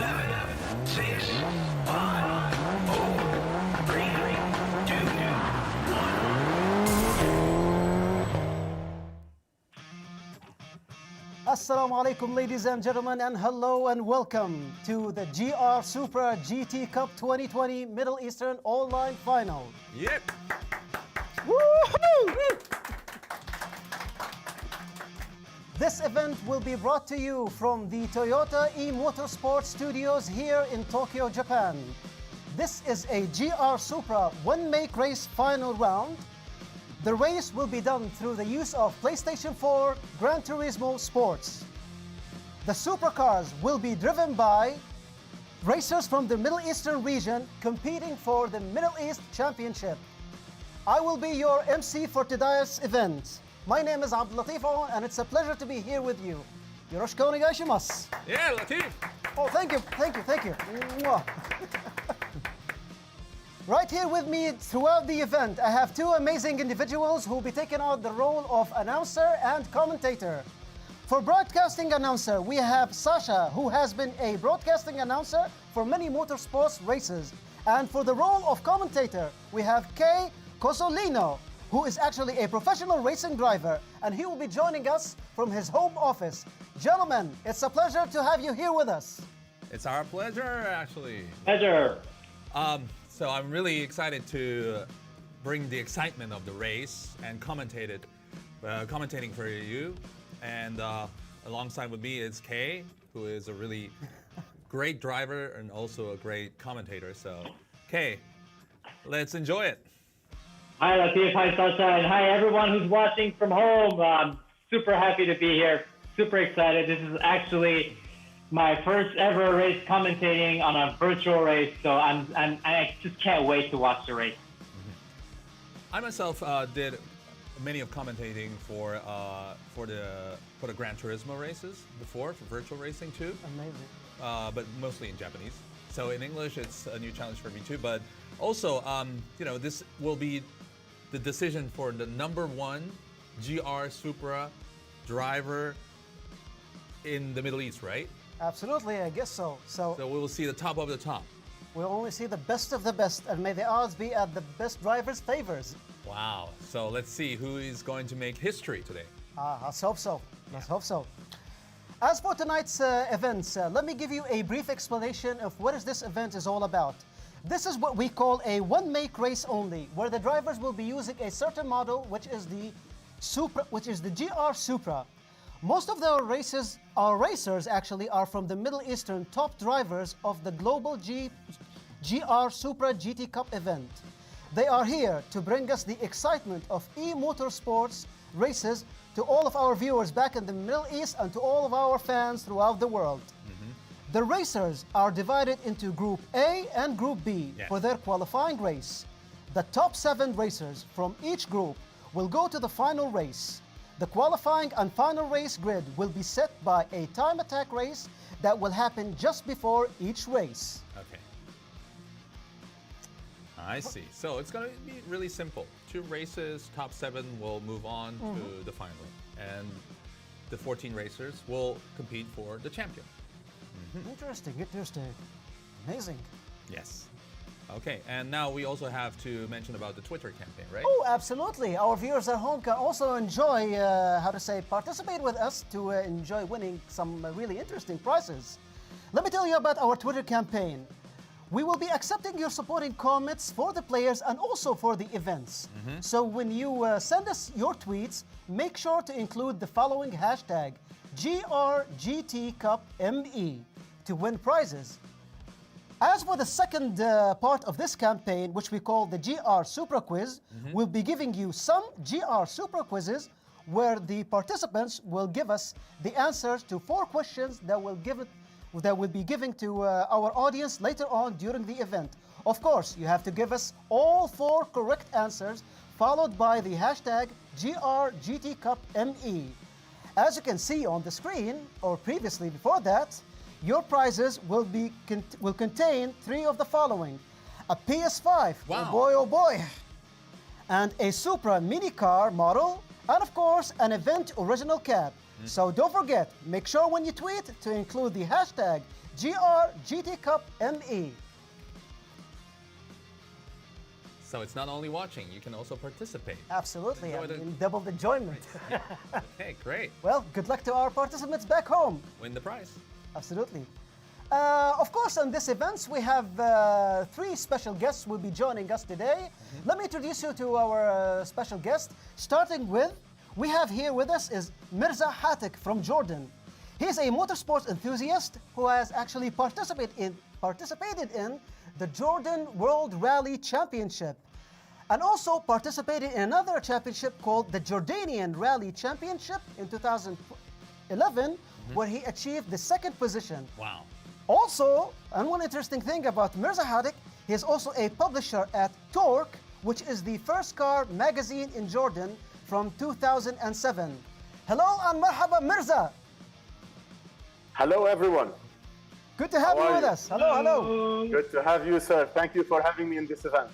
7, 6, 5, 4, 3, 2, 1. Assalamu alaikum, ladies and gentlemen, and hello and welcome to the GR Supra GT Cup 2020 Middle Eastern Online Final. Yep. Woohoo! This event will be brought to you from the Toyota e-Motorsport Studios here in Tokyo, Japan. This is a GR Supra one-make race final round. The race will be done through the use of PlayStation 4 Gran Turismo SPORT. The supercars will be driven by racers from the Middle Eastern region competing for the Middle East Championship. I will be your MC for today's event. My name is Abdul Latif and it's a pleasure to be here with you. Yoroshiku onegai shimasu. Yeah, Latif. Oh, thank you. Mwah. Right here with me throughout the event, I have two amazing individuals who will be taking on the role of announcer and commentator. For broadcasting announcer, we have Sasha, who has been a broadcasting announcer for many motorsports races. And for the role of commentator, we have Kay Cosolino, who is actually a professional racing driver, and he will be joining us from his home office. Gentlemen, it's a pleasure to have you here with us. It's our pleasure, actually. Pleasure. So I'm really excited to bring the excitement of the race and commentating for you. And alongside with me is Kay, who is a really great driver and also a great commentator. So, Kay, let's enjoy it. Hi, Latif. Hi, Sasha. And hi, everyone who's watching from home. I'm super happy to be here. Super excited. This is actually my first ever race commentating on a virtual race. So I just can't wait to watch the race. I myself did many of commentating for the Gran Turismo races before, for virtual racing too. Amazing. But mostly in Japanese. So in English, it's a new challenge for me too. But also, this will be the decision for the #1 GR Supra driver in the Middle East, right? Absolutely, I guess so. So we will see the top of the top. We'll only see the best of the best, and may the odds be at the best driver's favors. Wow. So let's see who is going to make history today. Let's hope so. Let's hope so. As for tonight's events, let me give you a brief explanation of what this event is all about. This is what we call a one-make race only, where the drivers will be using a certain model, which is the GR Supra. Most of the racers actually are from the Middle Eastern top drivers of the global GR Supra GT Cup event. They are here to bring us the excitement of e-motorsports races to all of our viewers back in the Middle East and to all of our fans throughout the world. The racers are divided into Group A and Group B for their qualifying race. The top 7 racers from each group will go to the final race. The qualifying and final race grid will be set by a time attack race that will happen just before each race. Okay. I see. So it's going to be really simple. 2 races, top 7 will move on to the final. And the 14 racers will compete for the champion. Interesting. Amazing. Yes. Okay, and now we also have to mention about the Twitter campaign, right? Oh, absolutely. Our viewers at home can also enjoy, participate with us to enjoy winning some really interesting prizes. Let me tell you about our Twitter campaign. We will be accepting your supporting comments for the players and also for the events. So when you send us your tweets, make sure to include the following hashtag, GRGTCupME, to win prizes. As for the second part of this campaign, which we call the GR Supra Quiz, we'll be giving you some GR Supra quizzes where the participants will give us the answers to 4 questions that will be given to our audience later on during the event. Of course, you have to give us all 4 correct answers, followed by the hashtag GRGTCupME. As you can see on the screen, or previously before that, your prizes will contain 3 of the following: a PS5, oh boy, and a Supra mini car model, and of course, an event original cap. So don't forget, make sure when you tweet to include the hashtag GRGTCupME. So it's not only watching, you can also participate. Absolutely, Enjoy the- double enjoyment. Okay, great. Well, good luck to our participants back home. Win the prize. Absolutely. Of course, on this event, we have three special guests will be joining us today. Let me introduce you to our special guest, starting with, we have here with us is Mirza Hatik from Jordan. He is a motorsports enthusiast who has actually participated in the Jordan World Rally Championship and also participated in another championship called the Jordanian Rally Championship in 2011, where he achieved the second position. Wow. Also, and one interesting thing about Mirza Hadik, he is also a publisher at Torque, which is the first car magazine in Jordan from 2007. Hello and marhaba Mirza. Hello, everyone. Good to have How you are with you? us. Hello, hello. Good to have you, sir. Thank you for having me in this event.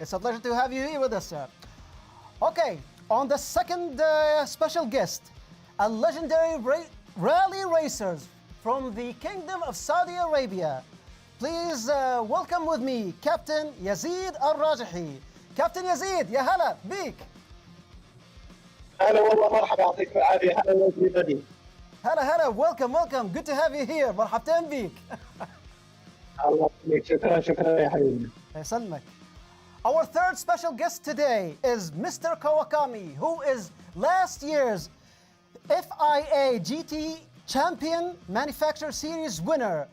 It's a pleasure to have you here with us, sir. Okay, on the second special guest, a legendary rally racers from the Kingdom of Saudi Arabia. Please welcome with me Captain Yazid Al-Rajahi. Captain Yazid, ya hala bik. هلا والله مرحبا يعطيك العافيه هلا everybody. Hala, welcome. Good to have you here. مرحبتين بيك. الله يسلمك شكرا يا حبيبي. يسلمك. Our third special guest today is Mr. Kawakami, who is last year's FIA GT Champion Manufacturer Series winner.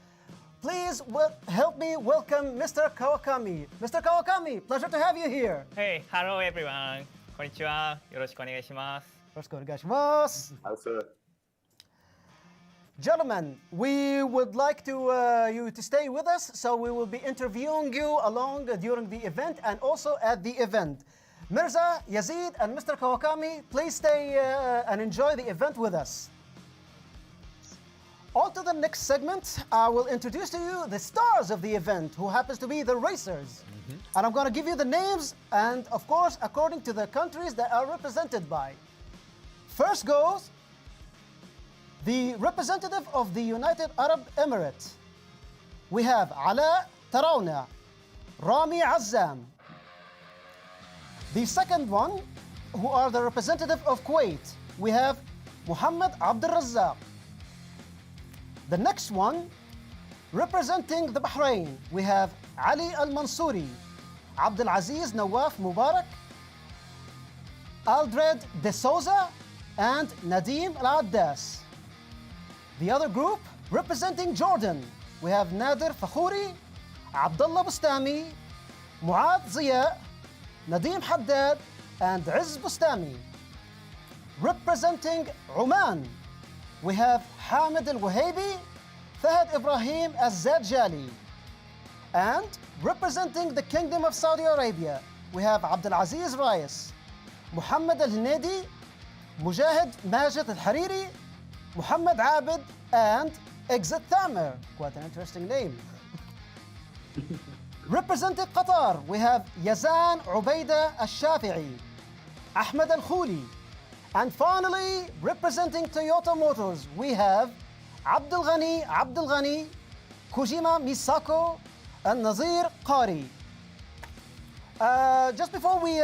Please help me welcome Mr. Kawakami. Mr. Kawakami, pleasure to have you here. Hey, hello everyone. こんにちは。よろしくお願いします。よろしくお願いします. Hi, sir. Gentlemen, we would like to you to stay with us, so we will be interviewing you along during the event and also at the event. Mirza, Yazid, and Mr. Kawakami, please stay and enjoy the event with us. On to the next segment, I will introduce to you the stars of the event, who happens to be the racers. And I'm going to give you the names and, of course, according to the countries that are represented by. First goes the representative of the United Arab Emirates. We have Ala Tarawna, Rami Azzam. The second one, who are the representative of Kuwait, we have Muhammad Abdul Razzaq. The next one, representing the Bahrain, we have Ali Al-Mansouri, Abdul Aziz Nawaf Mubarak, Aldred De Souza, and Nadim Al-Addas. The other group, representing Jordan, we have Nader Fakhouri, Abdullah Bustami, Muad Ziya, Nadim Haddad, and Izz Bustami. Representing Oman, we have Hamid Al-Wahabi, Fahad Ibrahim Az-Zadjali. And representing the Kingdom of Saudi Arabia, we have Abdul Aziz Rayas, Muhammad Al-Hinadi, Mujahid Majid Al-Hariri, Muhammad Abid, and Exit Thamer. Quite an interesting name. Representing Qatar, we have Yazan Ubaida Al-Shafi'i, Ahmed Al-Khouli. And finally, representing Toyota Motors, we have Abdul Ghani, Kojima Misako, and Nazir Qari. Just before we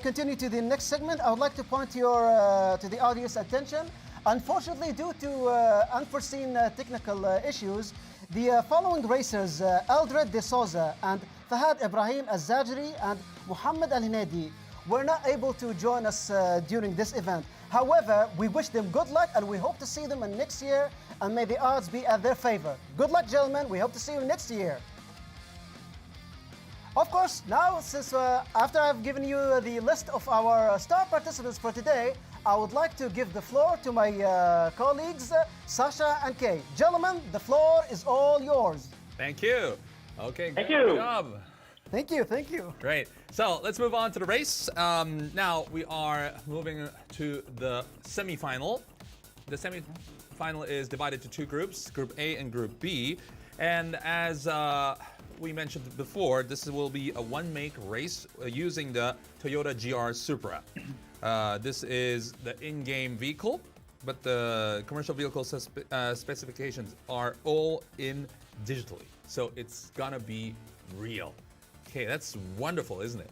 continue to the next segment, I would like to point to the audience attention. Unfortunately, due to unforeseen technical issues, the following racers, Aldred De Souza and Fahad Ibrahim Az-Zajri and Muhammad Al-Hinadi, were not able to join us during this event. However, we wish them good luck and we hope to see them in next year, and may the odds be at their favor. Good luck, gentlemen. We hope to see you next year. Of course, now, since after I've given you the list of our star participants for today, I would like to give the floor to my colleagues, Sasha and Kay. Gentlemen, the floor is all yours. Thank you. Okay, Thank good you. job. Thank you. Great. So let's move on to the race. Now we are moving to the semifinal. The semifinal is divided to two groups, Group A and Group B. And as we mentioned before, this will be a one-make race using the Toyota GR Supra. This is the in-game vehicle. but the commercial vehicle specifications are all in digitally. So it's gonna be real. Okay, that's wonderful, isn't it?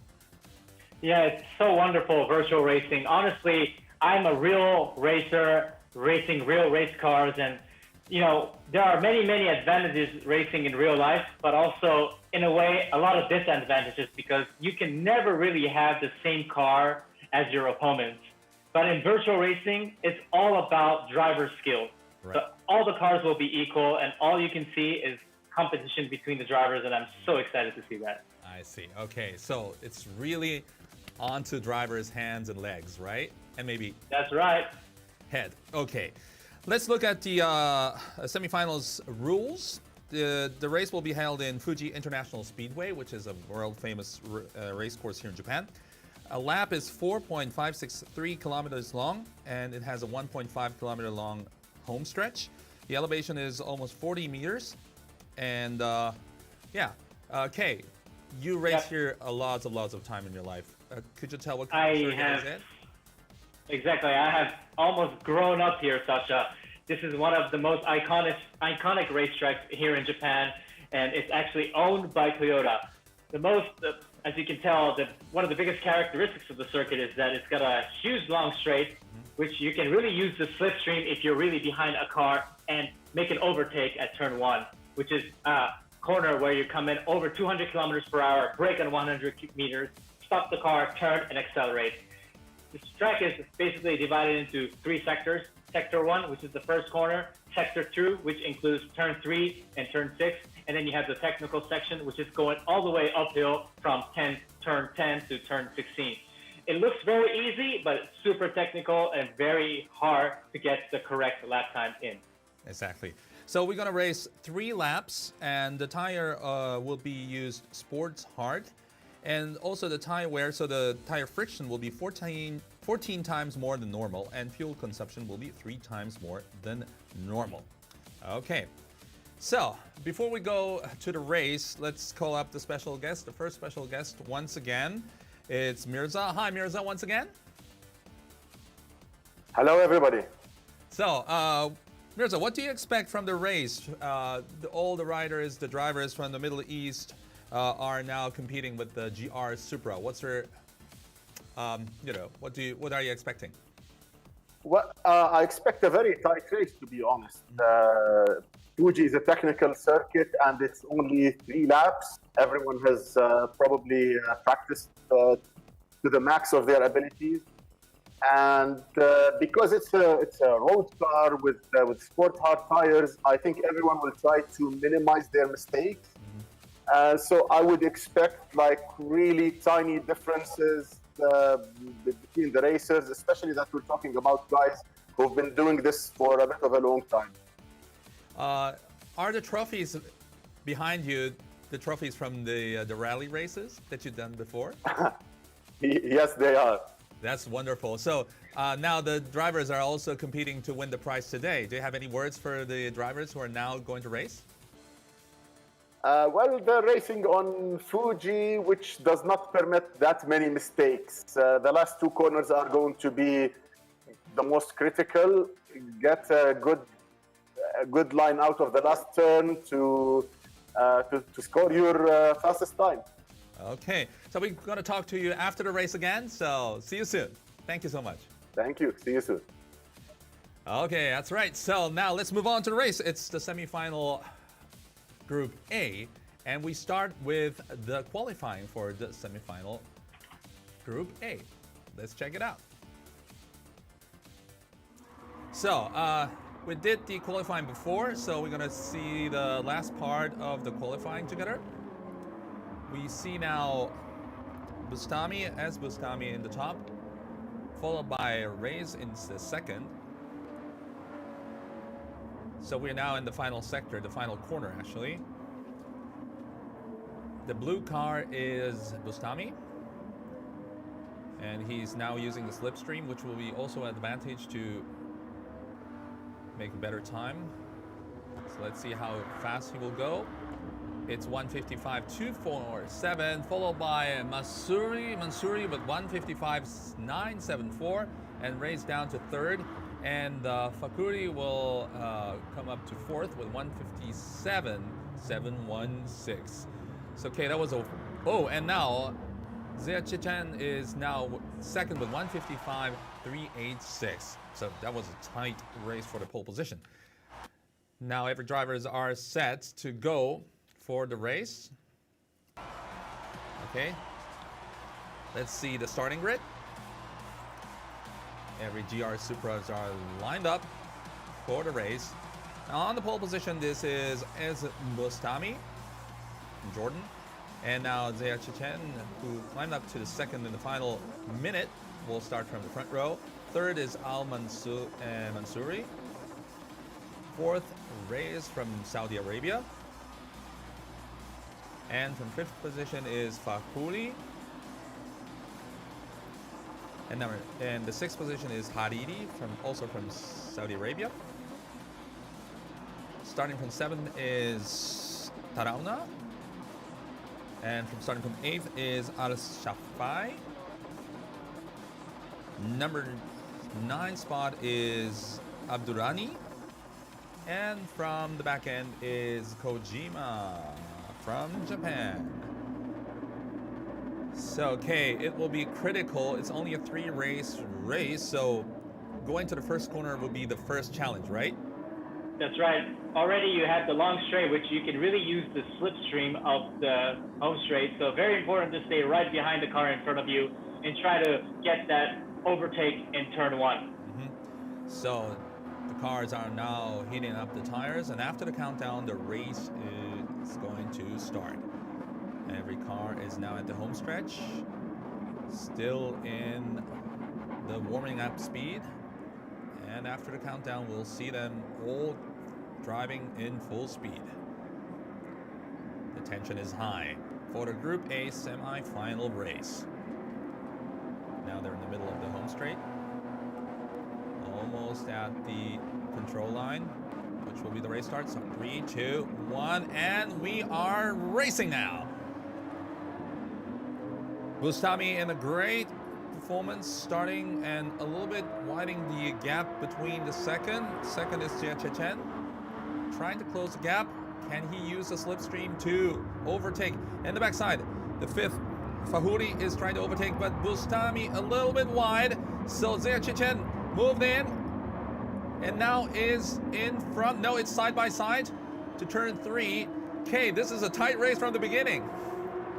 Yeah, it's so wonderful, virtual racing. Honestly, I'm a real racer, racing real race cars, and there are many, many advantages racing in real life, but also, in a way, a lot of disadvantages because you can never really have the same car as your opponents. But in virtual racing, it's all about driver skill. Right. So all the cars will be equal, and all you can see is competition between the drivers, and I'm so excited to see that. I see. Okay, so it's really onto drivers' hands and legs, right? And maybe That's right. head. Okay, let's look at the semifinals rules. The race will be held in Fuji International Speedway, which is a world-famous race course here in Japan. A lap is 4.563 kilometers long, and it has a 1.5 kilometer long home stretch. The elevation is almost 40 meters, and Kay, you raced here lots of time in your life. Could you tell what kind of circuit is it? Exactly. I have almost grown up here, Sasha. This is one of the most iconic racetracks here in Japan, and it's actually owned by Toyota. As you can tell, one of the biggest characteristics of the circuit is that it's got a huge long straight, which you can really use the slipstream if you're really behind a car and make an overtake at turn 1, which is a corner where you come in over 200 kilometers per hour, brake on 100 meters, stop the car, turn, and accelerate. This track is basically divided into 3 sectors. Sector 1, which is the first corner, Sector 2, which includes turn 3 and turn 6, and then you have the technical section, which is going all the way uphill from turn 10 to turn 16. It looks very easy, but it's super technical and very hard to get the correct lap time in. Exactly. So we're going to race 3 laps, and the tire will be used sports hard. And also the tire wear, so the tire friction will be 14 times more than normal, and fuel consumption will be 3 times more than normal. Okay, so before we go to the race, let's call up the special guest. The first special guest, once again, it's Mirza. Hi, Mirza, once again. Hello, everybody. So, Mirza, what do you expect from the race? All the riders, the drivers from the Middle East are now competing with the GR Supra. What's your, what are you expecting? Well, I expect a very tight race, to be honest. Fuji is a technical circuit, and it's only 3 laps. Everyone has probably practiced to the max of their abilities. And because it's a road car with sport hard tires, I think everyone will try to minimize their mistakes. So I would expect like really tiny differences between the racers, especially that we're talking about guys who've been doing this for a bit of a long time. Are the trophies behind you the trophies from the rally races that you've done before? Yes, they are. That's wonderful. So now the drivers are also competing to win the prize today. Do you have any words for the drivers who are now going to race? Well, they're racing on Fuji, which does not permit that many mistakes. The last 2 corners are going to be the most critical. Get a good line out of the last turn to score your fastest time. Okay, so we're going to talk to you after the race again. So see you soon. Thank you so much. Thank you. See you soon. Okay, that's right. So now let's move on to the race. It's the semifinal Group A, and we start with the qualifying for the semifinal Group A. Let's check it out. So we did the qualifying before, so we're gonna see the last part of the qualifying together. We see now Bustami in the top, followed by Reyes in the second. So we're now in the final sector, the final corner actually. The blue car is Bustami, and he's now using the slipstream, which will be also an advantage to make a better time. So let's see how fast he will go. It's 155.247, followed by Mansouri with 155.974, and Reyes down to third And Fakuri will come up to fourth with 157.716. So, okay, that was a... Oh, and now Zia Chechen is now second with 155.386. So that was a tight race for the pole position. Now every drivers are set to go for the race. Okay. Let's see the starting grid. Every GR Supras are lined up for the race. Now on the pole position, this is Bustami from Jordan. And now Zia Chechen, who climbed up to the second in the final minute, will start from the front row. Third is Al Mansouri. Fourth, Reyes from Saudi Arabia. And from fifth position is Fakuli. And the sixth position is Hariri, also from Saudi Arabia. Starting from seventh is Tarauna. And starting from eighth is Al Shafai. Number 9 spot is Abdurrani. And from the back end is Kojima from Japan. So, okay, it will be critical. It's only a 3-race race, so going to the first corner will be the first challenge, right? That's right. Already you have the long straight, which you can really use the slipstream of the home straight. So very important to stay right behind the car in front of you and try to get that overtake in turn 1. So the cars are now heating up the tires, and after the countdown, the race is going to start. Every car is now at the home stretch, still in the warming up speed. And after the countdown, we'll see them all driving in full speed. The tension is high for the Group A semi-final race. Now they're in the middle of the home straight, almost at the control line, which will be the race start. So 3, 2, 1, and we are racing now. Bustami in a great performance, starting and a little bit widening the gap between the second. Second is Zia Chechen, trying to close the gap. Can he use the slipstream to overtake? In the backside, the fifth, Fahuri, is trying to overtake, but Bustami a little bit wide. So Zia Chechen moved in, and now is in front. No, it's side by side to turn 3. Okay, this is a tight race from the beginning.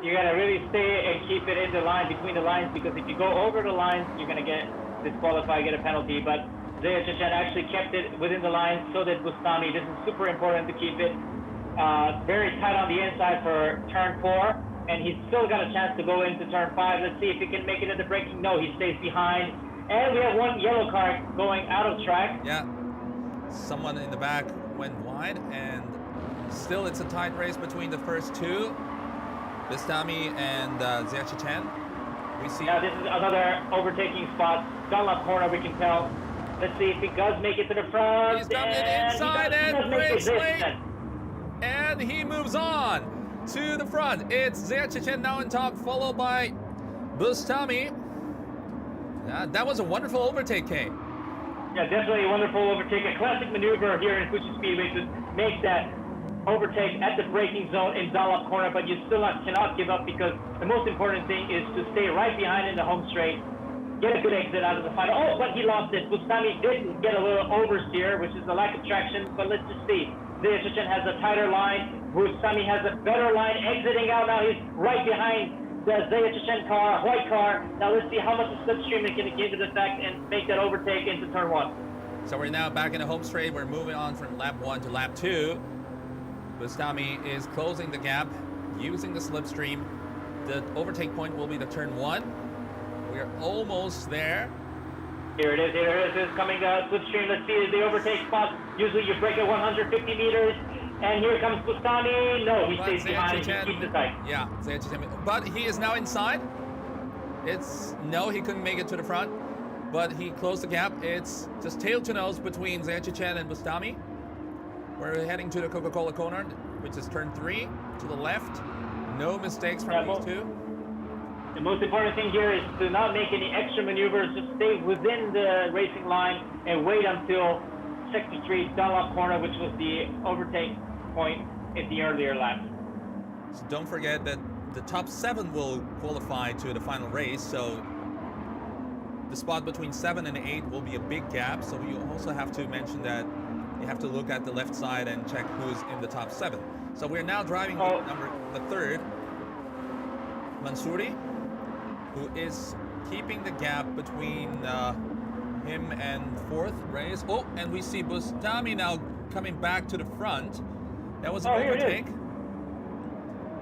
You gotta really stay and keep it in the line, between the lines, because if you go over the lines, you're gonna get disqualified, get a penalty. But Zia Chechen actually kept it within the line, so did Bustami. This is super important to keep it very tight on the inside for turn 4, and he's still got a chance to go into turn 5. Let's see if he can make it at the braking. No, he stays behind. And we have one yellow card going out of track. Yeah, someone in the back went wide, and still it's a tight race between the first two, Bustami and Zia Chechen. We see. Now this is another overtaking spot. Dunlop corner, we can tell. Let's see if he does make it to the front. He's done it inside and breaks late. And he moves on to the front. It's Zia Chechen now on top, followed by Bustami. That was a wonderful overtake, Kay. Yeah, definitely a wonderful overtake. A classic maneuver here in Fuji Speedway to make that overtake at the braking zone in Dunlop corner, but you still cannot give up, because the most important thing is to stay right behind in the home straight, get a good exit out of the final. Oh, but he lost it. Bustami did get a little oversteer, which is a lack of traction, but let's just see. Zia Chechen has a tighter line. Bustami has a better line exiting out. Now he's right behind the Zia Chechen car, white car. Now let's see how much the slipstream is going to give it effect and make that overtake into turn 1. So we're now back in the home straight. We're moving on from lap 1 to lap 2. Bustami is closing the gap using the slipstream. The overtake point will be the turn 1. We're almost there. Here it is, it's coming slipstream. Let's see the overtake spot. Usually you break at 150 meters. And here comes Bustami. No, he stays behind. He keeps it tight. Yeah, Zia Chechen. But he is now inside. No, he couldn't make it to the front. But he closed the gap. It's just tail to nose between Zia Chechen and Bustami. We're heading to the Coca-Cola corner, which is turn 3 to the left. No mistakes from these two. The most important thing here is to not make any extra maneuvers, just stay within the racing line and wait until Sector 3 Dunlop corner, which was the overtake point in the earlier lap. So don't forget that the top 7 will qualify to the final race, so the spot between 7 and 8 will be a big gap, so you also have to mention that you have to look at the left side and check who's in the top 7. So we're now driving the third, Mansouri, who is keeping the gap between him and fourth, Reyes. Oh, and we see Bustami now coming back to the front. That was an overtake.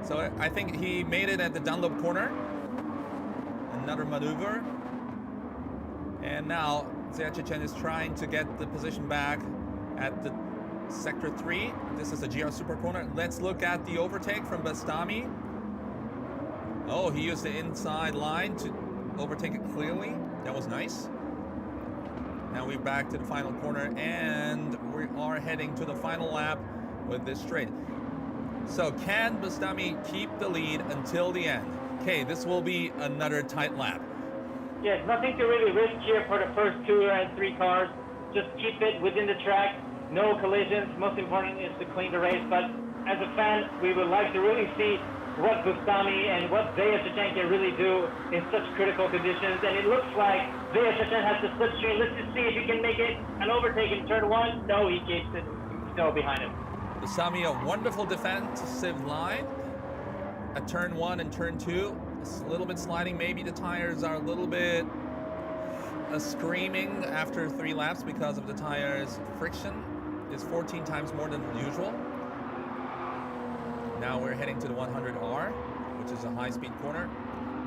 So I think he made it at the Dunlop corner. Another maneuver. And now Zia Chechen is trying to get the position back at the Sector 3. This is the GR Supra corner. Let's look at the overtake from Bastami. Oh, he used the inside line to overtake it clearly. That was nice. Now we're back to the final corner and we are heading to the final lap with this straight. So can Bastami keep the lead until the end? Okay, this will be another tight lap. Yes, nothing to really risk here for the first 2 and 3 cars. Just keep it within the track. No collisions. Most important is to clean the race. But as a fan, we would like to really see what Bustami and what Zia Chechen can really do in such critical conditions. And it looks like Zia Chechen has the slipstream. Let's just see if he can make it an overtake in turn 1. No, he keeps it snow behind him. Bustami, a wonderful defensive line at turn 1 and turn 2. It's a little bit sliding. Maybe the tires are a little bit screaming after 3 laps because of the tires. Friction is 14 times more than usual. Now we're heading to the 100R, which is a high-speed corner.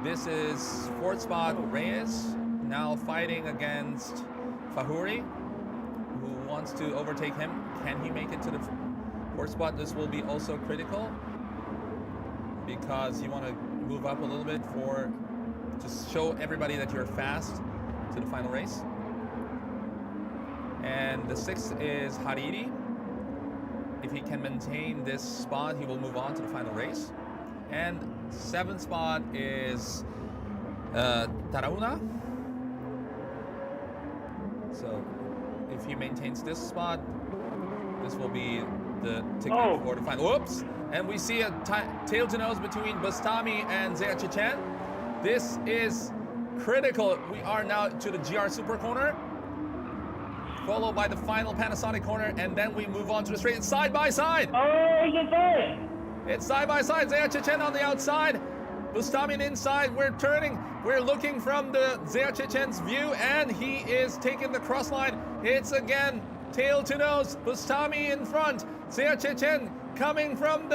This is 4th spot Reyes, now fighting against Fahouri, who wants to overtake him. Can he make it to the 4th spot? This will be also critical because you want to move up a little bit to show everybody that you're fast to the final race. And the 6th is Hariri. If he can maintain this spot, he will move on to the final race. And 7th spot is Tarauna. So if he maintains this spot, this will be the ticket for the final. Whoops! And we see a tail to nose between Bastami and Zia Chechen. This is critical. We are now to the GR Supra corner, followed by the final Panasonic corner, and then we move on to the straight. It's side by side. Oh, he's inside. It's side by side. Zia Chechen on the outside, Bustami inside. We're turning. We're looking from the Zia Chechen's view, and he is taking the cross line. It's again tail to nose. Bustami in front. Zia Chechen coming from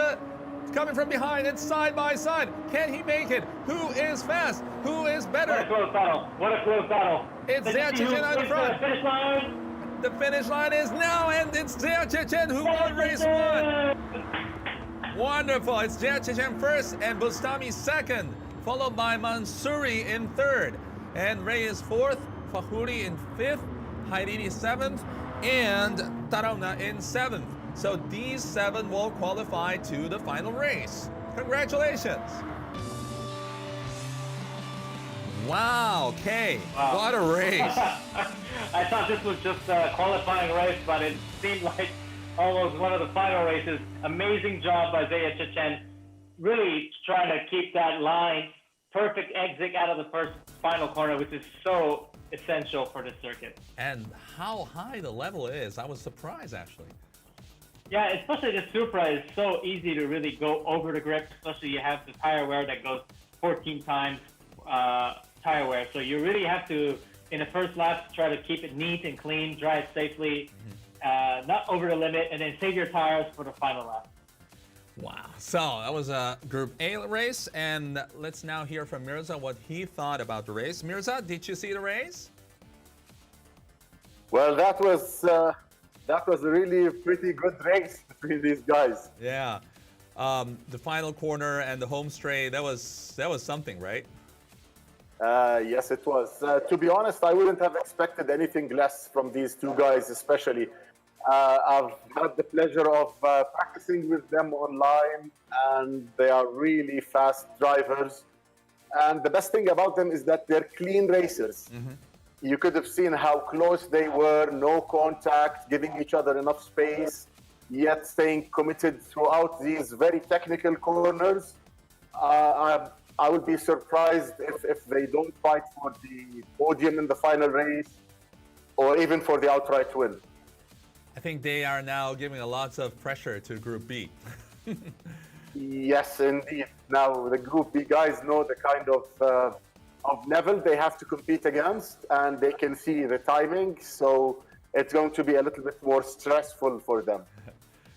behind. It's side by side. Can he make it? Who is fast? Who is better? What a close battle. What a close battle. It's Zia Chechen on the front. Finish line. The finish line is now, and it's Zia Chechen who won race 1. Wonderful. It's Zia Chechen first and Bustami second, followed by Mansouri in third. And Reyes 4th, Fahouri in 5th, Haidini 7th, and Tarauna in 7th. So these 7 will qualify to the final race. Congratulations. Wow, Kay, what a race. I thought this was just a qualifying race, but it seemed like almost one of the final races. Amazing job by Zia Chechen, really trying to keep that line. Perfect exit out of the first final corner, which is so essential for this circuit. And how high the level is, I was surprised actually. Yeah, especially the Supra is so easy to really go over the grip, especially you have the tire wear that goes 14 times tire wear. So you really have to, in the first lap, try to keep it neat and clean, drive safely, not over the limit, and then save your tires for the final lap. Wow. So that was a Group A race, and let's now hear from Mirza what he thought about the race. Mirza, did you see the race? Well, that was a really pretty good race between these guys. Yeah. The final corner and the home straight, that was something, right? Yes, it was. To be honest, I wouldn't have expected anything less from these 2 guys, especially. I've had the pleasure of practicing with them online, and they are really fast drivers. And the best thing about them is that they're clean racers. You could have seen how close they were, no contact, giving each other enough space, yet staying committed throughout these very technical corners. I would be surprised if they don't fight for the podium in the final race or even for the outright win. I think they are now giving a lots of pressure to Group B. Yes, indeed. Now the Group B guys know the kind of level they have to compete against, and they can see the timing. So it's going to be a little bit more stressful for them.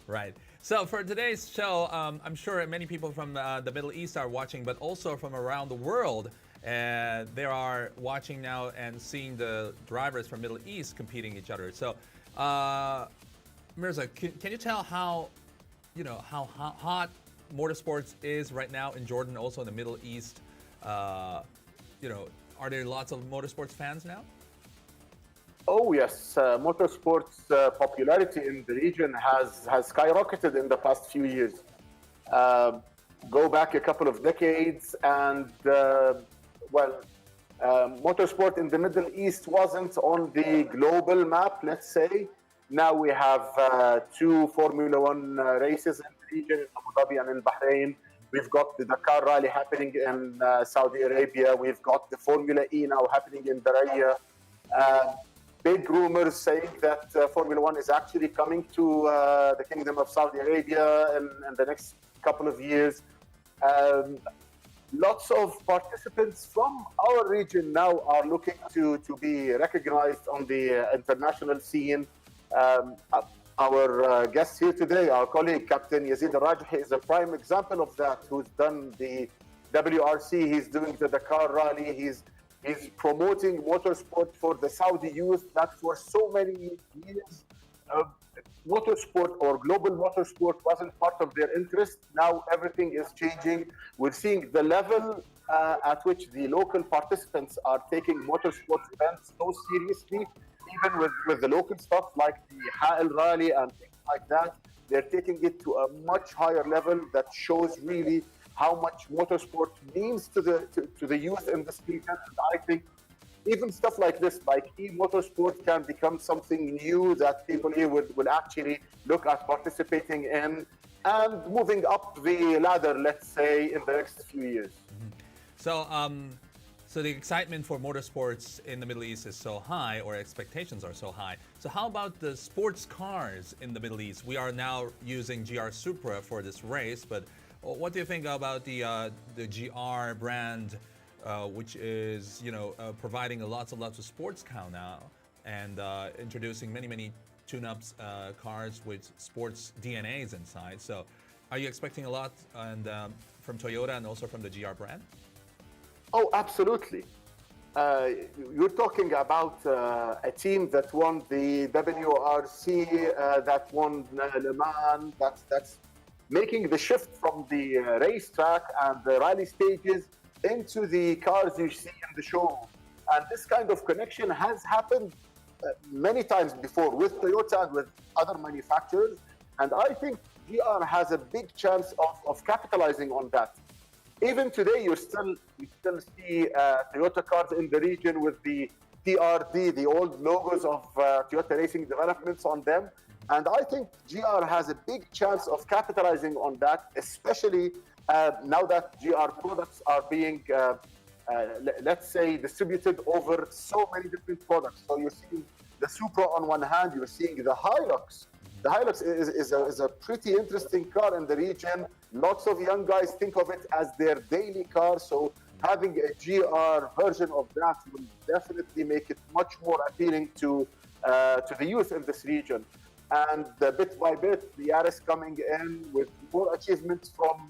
Right. So for today's show, I'm sure many people from the Middle East are watching, but also from around the world. They are watching now and seeing the drivers from Middle East competing each other. So, Mirza, can you tell how hot motorsports is right now in Jordan, also in the Middle East? Are there lots of motorsports fans now? Oh yes, motorsports popularity in the region has skyrocketed in the past few years. Go back a couple of decades, and motorsport in the Middle East wasn't on the global map, let's say. Now we have 2 Formula One races in the region, in Abu Dhabi and in Bahrain. We've got the Dakar Rally happening in Saudi Arabia. We've got the Formula E now happening in Daraya. Big rumors saying that Formula One is actually coming to the Kingdom of Saudi Arabia in the next couple of years. Lots of participants from our region now are looking to be recognized on the international scene. Our guest here today, our colleague, Captain Yazid Al-Rajihi, is a prime example of that, who's done the WRC, he's doing the Dakar Rally, he's promoting motorsport for the Saudi youth that for so many years, motorsport or global motorsport wasn't part of their interest. Now everything is changing. We're seeing the level at which the local participants are taking motorsport events so seriously, even with the local stuff like the Ha'il Rally and things like that. They're taking it to a much higher level that shows really how much motorsport means to the youth in this region. And I think even stuff like this, like e-motorsport, can become something new that people here will actually look at participating in and moving up the ladder, let's say, in the next few years. So the excitement for motorsports in the Middle East is so high, or expectations are so high. So how about the sports cars in the Middle East? We are now using GR Supra for this race, but what do you think about the GR brand, which is providing lots of sports car now, and introducing many tune-ups cars with sports DNAs inside? So, are you expecting a lot from Toyota and also from the GR brand? Oh, absolutely. You're talking about a team that won the WRC, that won Le Mans, that's making the shift from the racetrack and the rally stages into the cars you see in the show. And this kind of connection has happened many times before with Toyota and with other manufacturers. And I think GR has a big chance of capitalizing on that. Even today, you still see Toyota cars in the region with the TRD, the old logos of Toyota Racing Developments on them. And I think GR has a big chance of capitalizing on that, especially now that GR products are being, let's say, distributed over so many different products. So you're seeing the Supra on one hand, you're seeing the Hilux. The Hilux is a pretty interesting car in the region. Lots of young guys think of it as their daily car. So having a GR version of that will definitely make it much more appealing to the youth in this region. And bit by bit, the Yaris coming in with more achievements from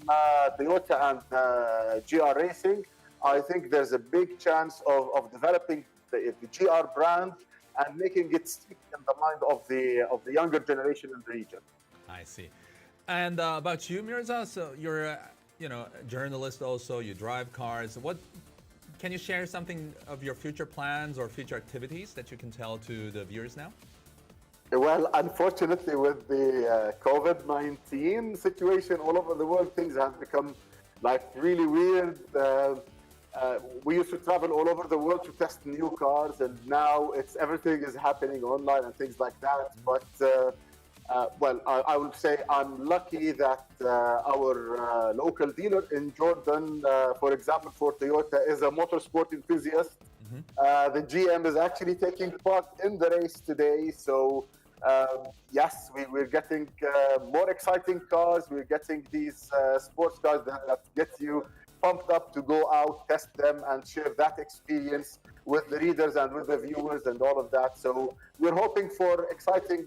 Toyota and GR Racing. I think there's a big chance of developing the GR brand and making it stick in the mind of the younger generation in the region. I see. And about you, Mirza, so you're a journalist also, you drive cars. Can you share something of your future plans or future activities that you can tell to the viewers now? Well, unfortunately, with the COVID-19 situation all over the world, things have become like really weird. we used to travel all over the world to test new cars, and now everything is happening online and things like that. But well, I would say I'm lucky that our local dealer in Jordan, for example, for Toyota, is a motorsport enthusiast. The GM is actually taking part in the race today. So yes, we're getting more exciting cars. We're getting these sports cars that get you pumped up to go out, test them, and share that experience with the readers and with the viewers and all of that. So we're hoping for exciting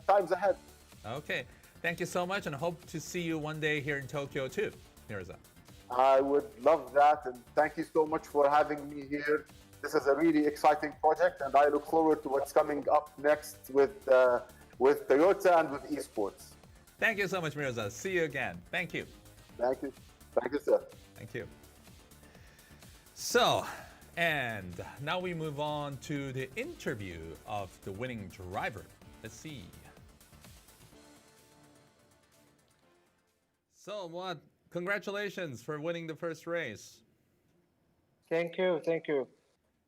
times ahead. Okay. Thank you so much, and hope to see you one day here in Tokyo too, Mirza. I would love that, and thank you so much for having me here. This is a really exciting project, and I look forward to what's coming up next with Toyota and with esports. Thank you so much, Mirza. See you again. Thank you. Thank you. Thank you, sir. Thank you. So, and now we move on to the interview of the winning driver. Let's see. So, what? Congratulations for winning the first race. Thank you, thank you.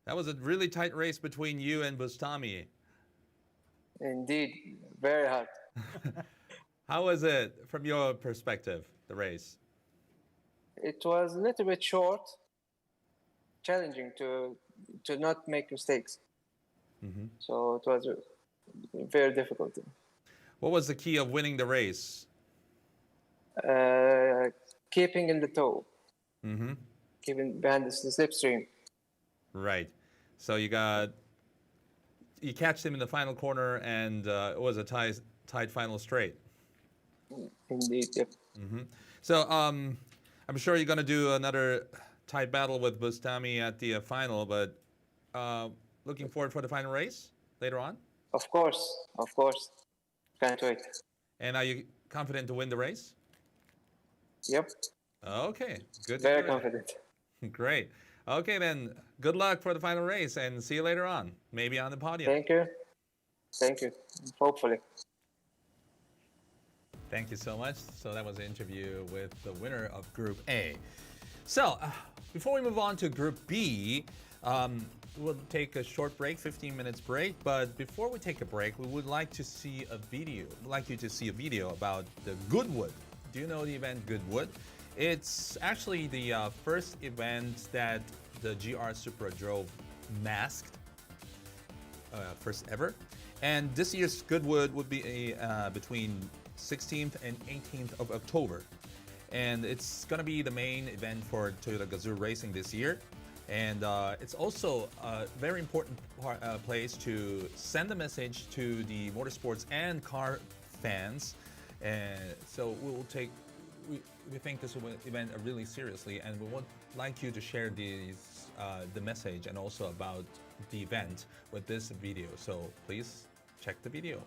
That was a really tight race between you and Bustami. Indeed, very hard. How was it from your perspective, the race? It was a little bit short, challenging to not make mistakes. So it was very difficult. What was the key of winning the race? Keeping in the toe, keeping behind the slipstream. Right. So you catched him in the final corner, and it was a tied final straight. Indeed, yep. So I'm sure you're going to do another tight battle with Bustami at the final, but looking forward for the final race later on? Of course. Can't wait. And are you confident to win the race? Yep, Okay, good. very confident. Great. Okay, then good luck for the final race, and see you later on, maybe on the podium. Thank you. Hopefully. Thank you so much. So that was the interview with the winner of Group A. So before we move on to Group B, we'll take a short break, 15 minutes break. But before we take a break, we would like to see a video. We'd like you to see a video about the Goodwood. Do you know the event Goodwood? It's actually the first event that the GR Supra drove masked, first ever. And this year's Goodwood would be between 16th and 18th of October. And it's going to be the main event for Toyota GAZOO Racing this year. And it's also a very important place to send a message to the motorsports and car fans. And so we think this event really seriously, and we would like you to share the message and also about the event with this video. So please check the video.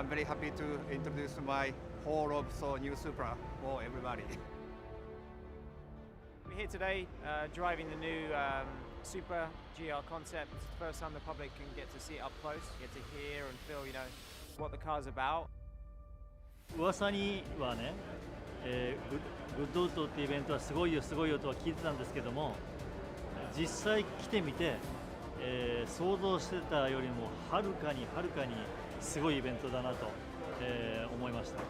I'm very happy to introduce my whole of so new Supra for everybody. We're here today driving the new Supra GR concept. First time the public can get to see it up close, get to hear and feel, what the car's about. 噂にはね、グッドウッドっていうイベントはすごいよすごいよとは聞いてたんですけども、実際来てみて、想像してたよりもはるかにすごいイベントだなと、思いました。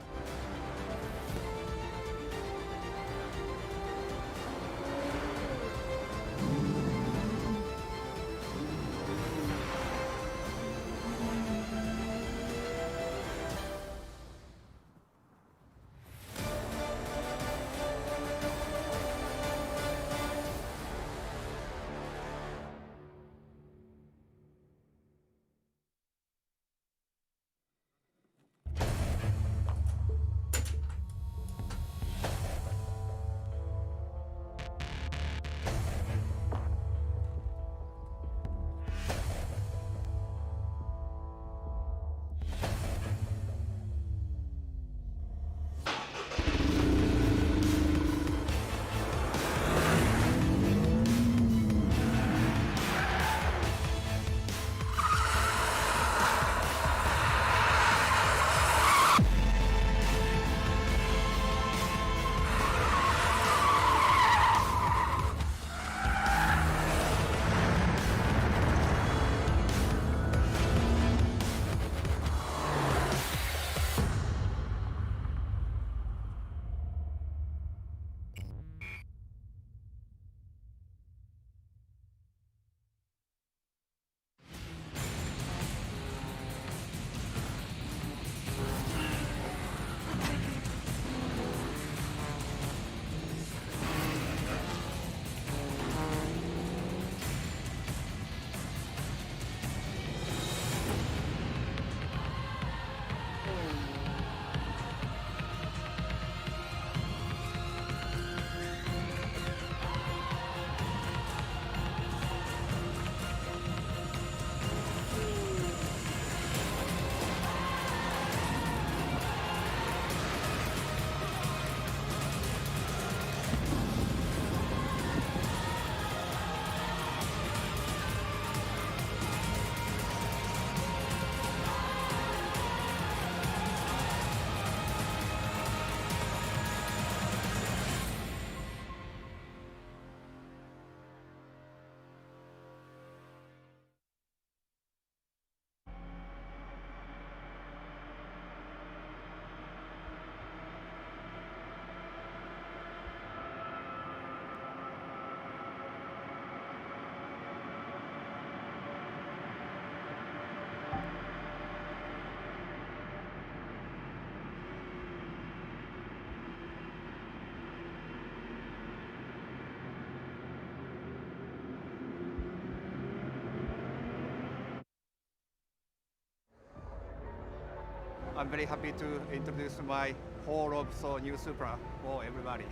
I'm very happy to introduce my whole of so new Supra for everybody.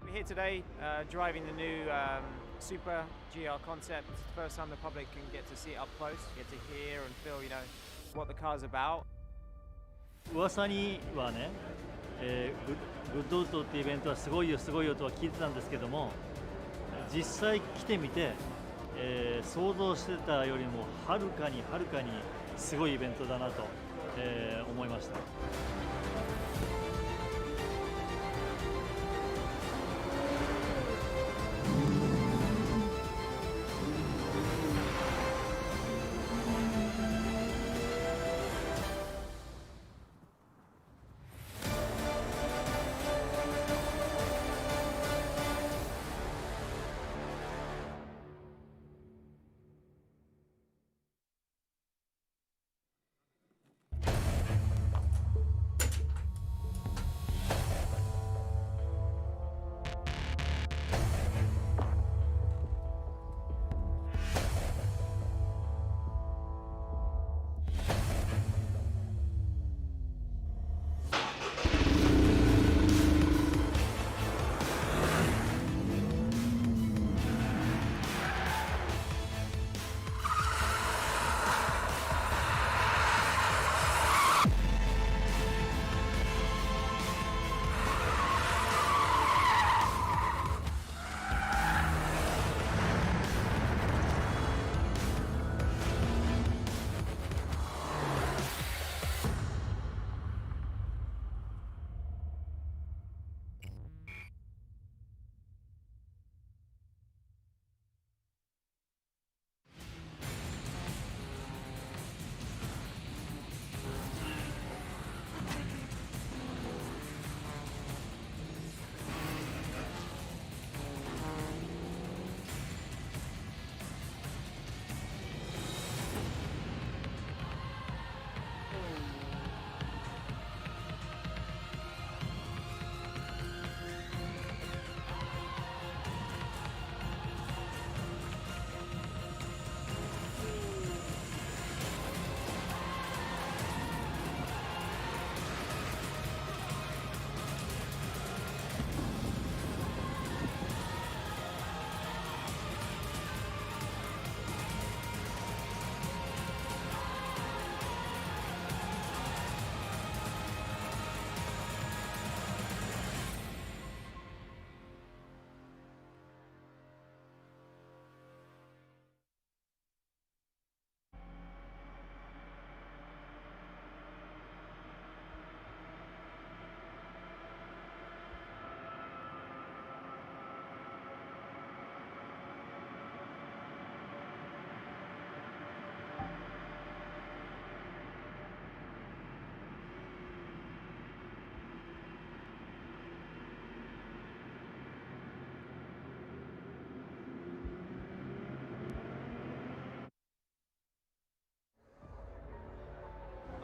We're here today driving the new Supra GR concept. First time the public can get to see it up close, get to hear and feel, what the car's about. 噂にはね、グッドウッドっていうイベントはすごいよすごいよとは聞いてたんですけども、実際来てみて、想像してたよりもはるかにすごいイベントだなと、思いました。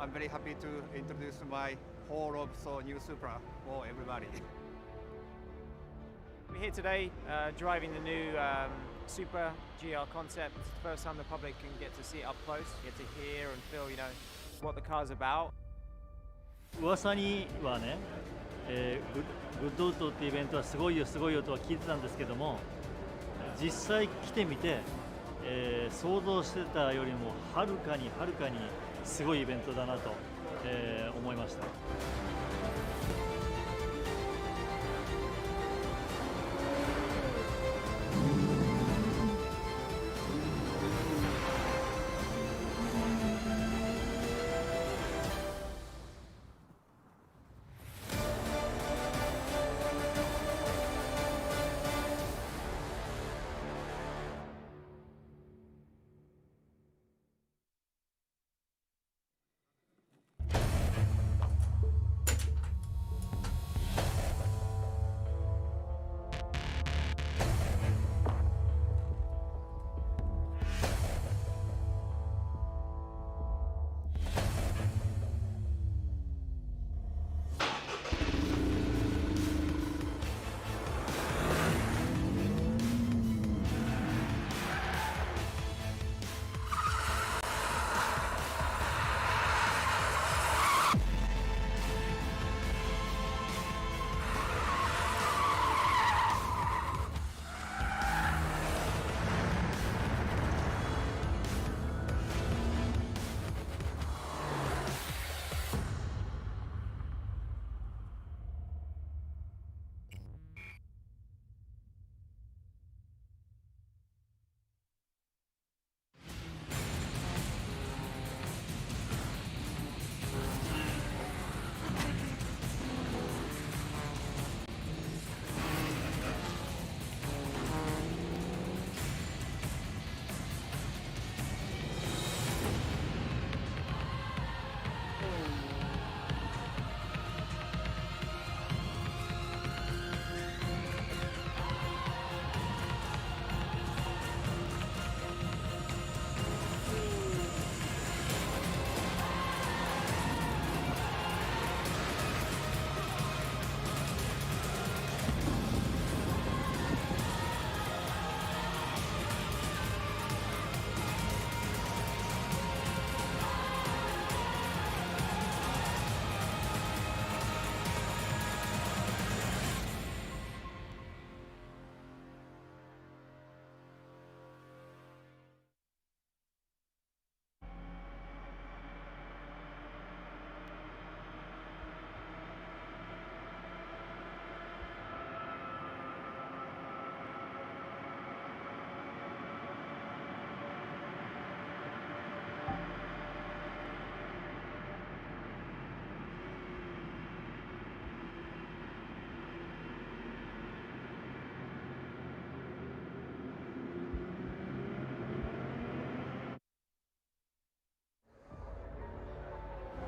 I'm very happy to introduce my whole of new Supra for everybody. We're here today driving the new Supra GR concept. First time the public can get to see it up close, get to hear and feel, what the car's about. 噂にはね、グッドウッドっていうイベントはすごいよすごいよとは聞いてたんですけども、実際来てみて、想像してたよりもはるかにすごいイベントだなと、思いました。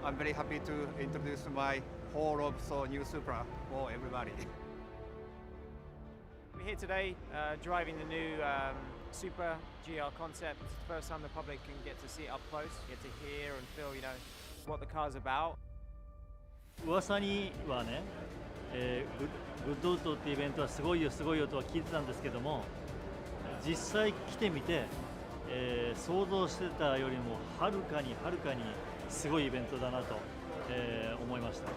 I'm very happy to introduce my whole of new Supra for everybody. We're here today driving the new Supra GR concept. First time the public can get to see it up close, get to hear and feel, what the car's about. 噂にはね、グッドウッドっていうイベントはすごいよすごいよとは聞いてたんですけども、実際来てみて、想像してたよりもはるかにすごいイベントだなと、思いました。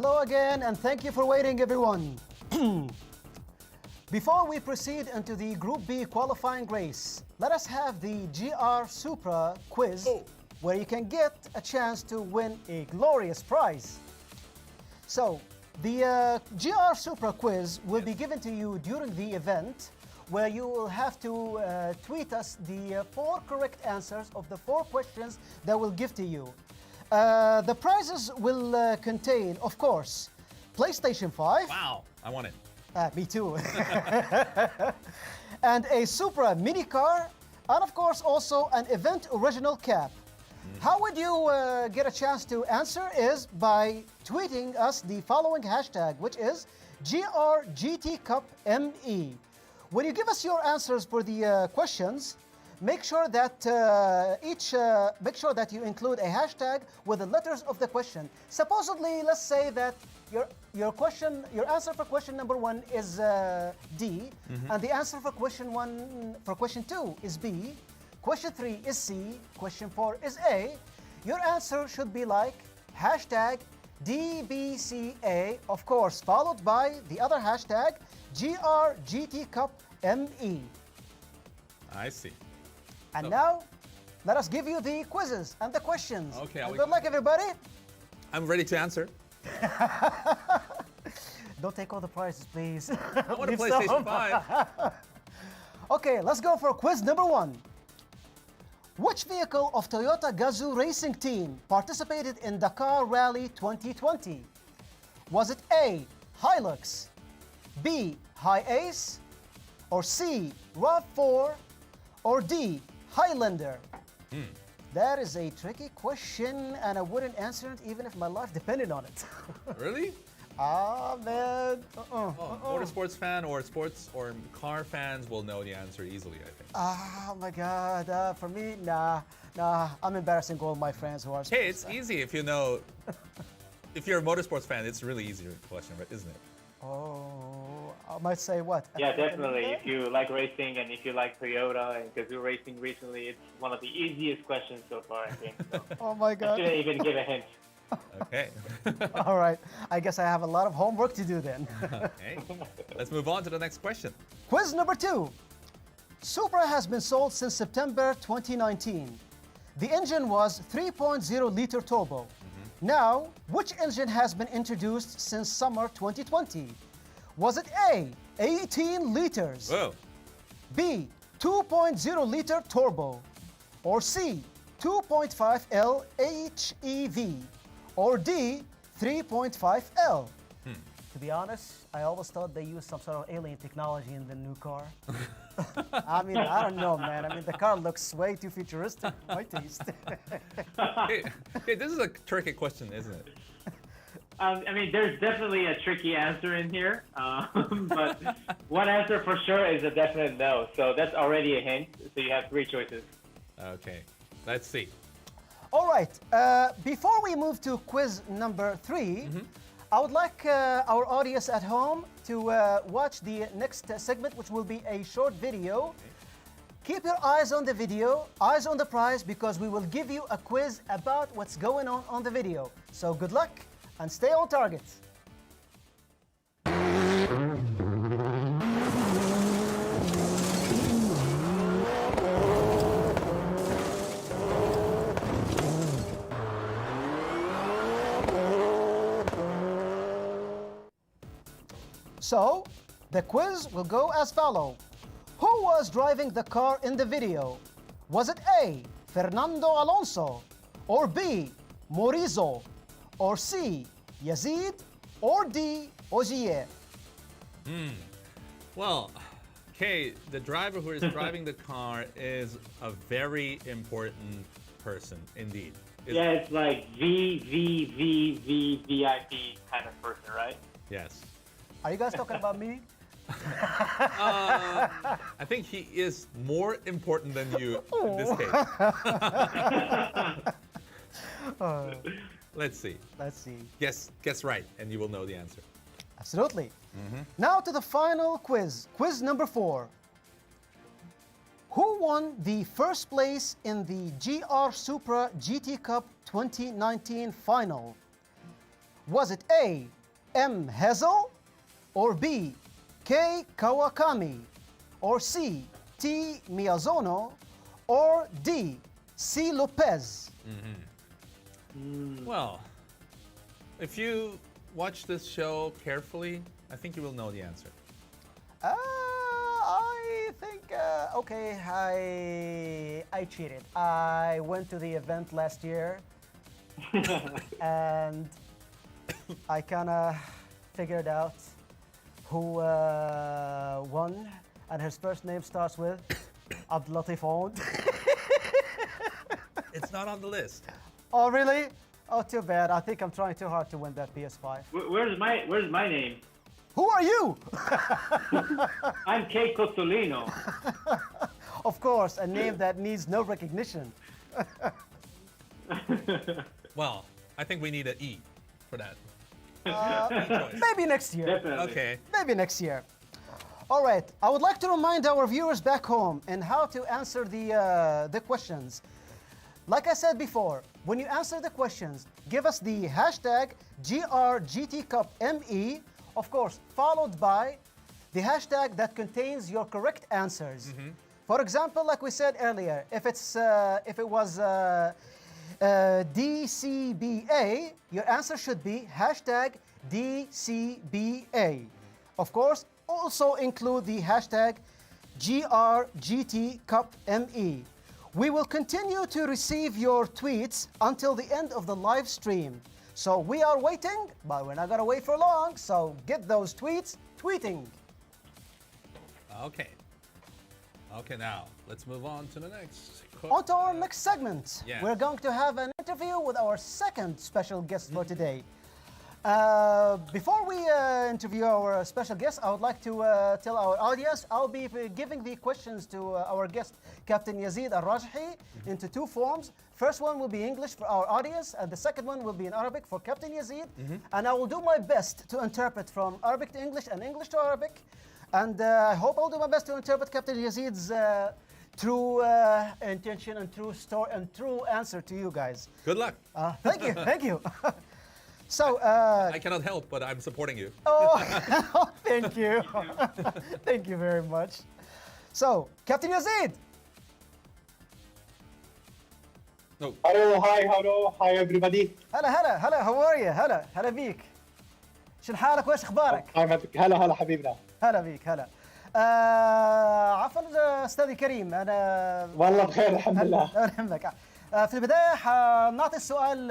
Hello again, and thank you for waiting, everyone. Before we proceed into the Group B qualifying race, let us have the GR Supra quiz, where you can get a chance to win a glorious prize. So, the GR Supra quiz will be given to you during the event, where you will have to tweet us the 4 correct answers of the 4 questions that we'll give to you. The prizes will contain, of course, PlayStation 5. Wow, I want it. Me too. And a Supra mini car, and of course also an event original cap. How would you get a chance to answer is by tweeting us the following hashtag, which is GRGTCupME. When you give us your answers for the questions, make sure that you include a hashtag with the letters of the question. Supposedly, let's say that your answer for question number 1 is D, and the answer for question 2 is B, question 3 is C, question 4 is A. Your answer should be like hashtag DBCA, of course, followed by the other hashtag GRGTCupME. I see. And now, let us give you the quizzes and the questions. Okay. And good luck, everybody. I'm ready to answer. Don't take all the prizes, please. I want a Leave PlayStation some. 5. Okay, let's go for quiz number 1. Which vehicle of Toyota GAZOO Racing Team participated in Dakar Rally 2020? Was it A, Hilux, B, Hi-Ace, or C, RAV4, or D, Highlander? That is a tricky question, and I wouldn't answer it even if my life depended on it. Really? Man. Motorsports fan or sports or car fans will know the answer easily, I think. Oh my God. For me, nah. I'm embarrassing all my friends who are sports Hey, it's easy if you know. If you're a motorsports fan, it's a really easy question, right? Isn't it? Oh, I might say what? Yeah, definitely. If you like racing and if you like Toyota and GAZOO Racing recently, it's one of the easiest questions so far, I think. So Oh my I God. shouldn't even give a hint. Okay. All right. I guess I have a lot of homework to do then. Okay. Let's move on to the next question. Quiz number 2. Supra has been sold since September 2019. The engine was 3.0 liter turbo. Now, which engine has been introduced since summer 2020? Was it A, 18 liters, Whoa. B, 2.0 liter turbo, or C, 2.5L HEV, or D, 3.5L? To be honest, I always thought they used some sort of alien technology in the new car. I mean, I don't know, man. I mean, the car looks way too futuristic for my taste. Hey, this is a tricky question, isn't it? I mean, there's definitely a tricky answer in here, but one answer for sure is a definite no. So that's already a hint. So you have 3 choices. Okay. Let's see. All right. Before we move to quiz number 3, I would like our audience at home to watch the next segment, which will be a short video. Keep your eyes on the video, eyes on the prize, because we will give you a quiz about what's going on the video. So good luck and stay on target. So, the quiz will go as follows. Who was driving the car in the video? Was it A, Fernando Alonso, or B, Morizo, or C, Yazid, or D, Ogier? Well, Kay, the driver who is driving the car is a very important person indeed. Yeah, it's like VIP kind of person, right? Yes. Are you guys talking about me? I think he is more important than you in this case. Let's see. Let's see. Guess right, and you will know the answer. Absolutely. Now to the final quiz. Quiz number 4. Who won the first place in the GR Supra GT Cup 2019 final? Was it A, M. Hazel, or B, K. Kawakami, or C, T. Miyazono, or D, C. Lopez? Well, if you watch this show carefully, I think you will know the answer. I think, okay, I cheated. I went to the event last year and I kind of figured out who won, and his first name starts with Abdulatif Oud. It's not on the list. Oh, really? Oh, too bad. I think I'm trying too hard to win that PS5. Where's my name? Who are you? I'm Kay Cozzolino. Of course, a name that needs no recognition. Well, I think we need an E for that. Maybe next year. Definitely. Okay. Maybe next year. All right. I would like to remind our viewers back home and how to answer the questions. Like I said before, when you answer the questions, give us the hashtag GRGTCupME, of course, followed by the hashtag that contains your correct answers. For example, like we said earlier, if it was DCBA, your answer should be hashtag DCBA. Of course, also include the hashtag GRGTCupME. We will continue to receive your tweets until the end of the live stream. So we are waiting, but we're not gonna wait for long, so get those tweets tweeting. Okay. Okay, now let's move on to the next. On to our next segment. Yes. We're going to have an interview with our second special guest for today. Before we interview our special guest, I would like to tell our audience I'll be giving the questions to our guest, Captain Yazid Al-Rajhi, into two forms. First one will be English for our audience, and the second one will be in Arabic for Captain Yazid. And I will do my best to interpret from Arabic to English and English to Arabic. And I hope I'll do my best to interpret Captain Yazid's true intention and true story and true answer to you guys. Good luck. Thank you, thank you. So, I cannot help, but I'm supporting you. oh, thank you. Thank you very much. So, Captain Yazid. No. Hello, hi everybody. هلا how are you؟ هلا بيك. شو حالك وايش اخبارك؟ هلا حبيبنا. هلا بيك هلا. عفوا استاذي كريم انا والله بخير الحمد لله. يهمك. في البدايه حنعطي السؤال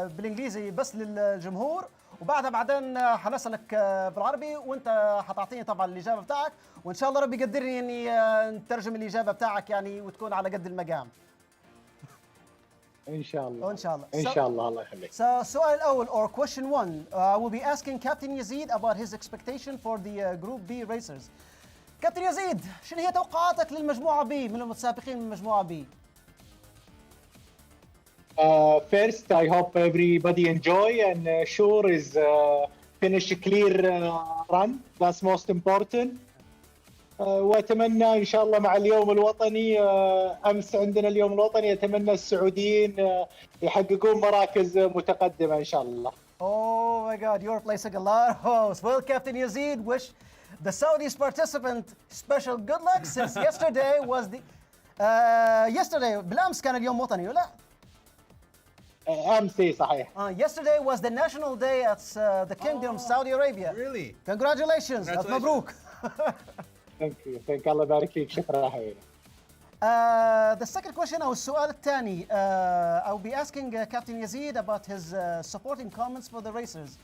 بالانجليزي بس للجمهور، وبعدها بعدين حنسالك بالعربي وانت حتعطيني طبعا الاجابه بتاعك، وان شاء الله ربي يقدرني اني نترجم الاجابه بتاعك يعني وتكون على قد المقام. ان شاء الله. ان شاء الله. ان شاء الله الله يخليك. So السؤال الاول or question one, we'll be asking Captain Yazid about his expectation for the Group B racers. كابتن يزيد، شنو هي توقعاتك للمجموعه بي من المتسابقين من المجموعه بي؟ First, I hope everybody enjoy and sure is finish a clear run. That's most important. واتمنى ان شاء الله مع اليوم الوطني امس عندنا اليوم الوطني، اتمنى السعوديين يحققون مراكز متقدمه ان شاء الله. Oh my God, you're placing a lot of hopes. Well, Captain Yazid, wish the Saudis participant special good luck since yesterday was the yesterday بالامس كان اليوم وطني ولا؟ امس صحيح. Yesterday was the national day at the Kingdom of Saudi Arabia. Really? Congratulations. مبروك. Thank you. Thank الله يبارك فيك. شكرا حبيبي. The second question أو السؤال الثاني, I will be asking Captain Yazid about his supporting comments for the racers.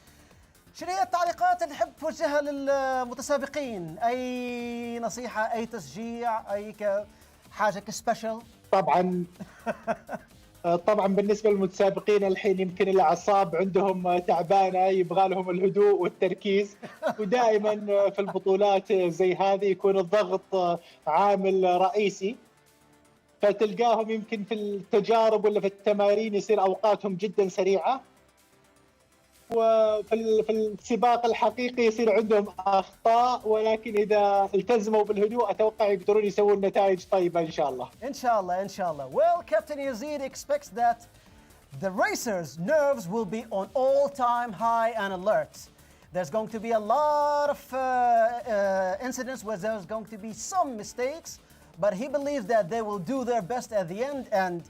شنو هي التعليقات اللي تحب توجهها للمتسابقين؟ أي نصيحة، أي تشجيع، أي حاجة كسبيشال؟ طبعا بالنسبه للمتسابقين الحين يمكن الاعصاب عندهم تعبانه، يبغى لهم الهدوء والتركيز، ودائما في البطولات زي هذه يكون الضغط عامل رئيسي، فتلقاهم يمكن في التجارب ولا في التمارين يصير اوقاتهم جدا سريعه، وفي السباق الحقيقي يصير عندهم اخطاء، ولكن اذا التزموا بالهدوء اتوقع يقدرون يسوون نتائج طيبه ان شاء الله. ان شاء الله ان شاء الله. Well, Captain Yazid expects that The racers' nerves will be on all-time high and alert. There's going to be a lot of incidents where there's going to be some mistakes, but he believes that they will do their best at the end, and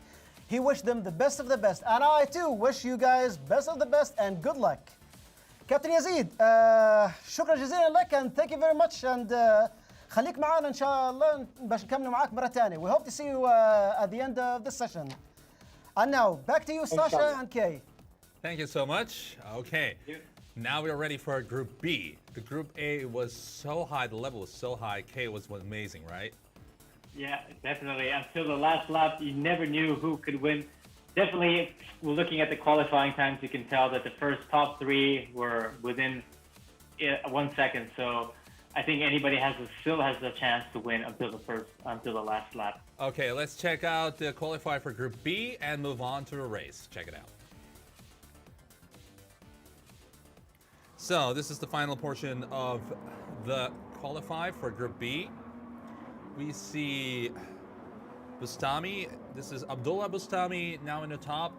he wished them the best of the best. And I too wish you guys best of the best and good luck. Captain Yazid, شكرا جزيلا لك, and thank you very much, and خليك معنا إن شاء الله باش نكمل معاك مرة ثانية. We hope to see you at the end of this session. And now, back to you, Sasha and Kay. Thank you so much. Okay. Now we are ready for Group B. The Group A was so high, the level was so high. Kay was amazing, right? Yeah, definitely. Until the last lap, you never knew who could win. Definitely, we're looking at the qualifying times. You can tell that the first top three were within 1 second. So I think anybody still has a chance to win until the last lap. Okay, let's check out the qualifier for Group B and move on to the race. Check it out. So this is the final portion of the qualify for Group B. We see Bustami. This is Abdullah Bustami now in the top,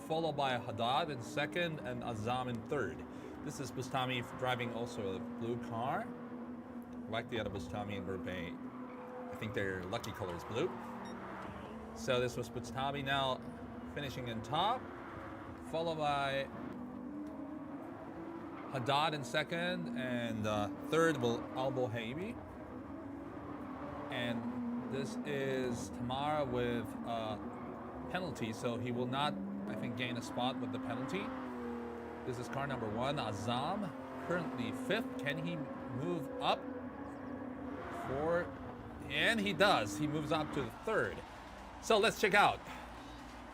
followed by Haddad in second and Azam in third. This is Bustami driving also a blue car. Like the other Bustami in Group A. I think their lucky color is blue. So this was Bustami now finishing in top, followed by Haddad in second, and third will Al-Bohaibi. And this is Tamara with a penalty, so he will not, I think, gain a spot with the penalty. This is car number 1, Azam, currently 5th. Can he move up? 4, and he does. He moves up to the 3rd. So let's check out.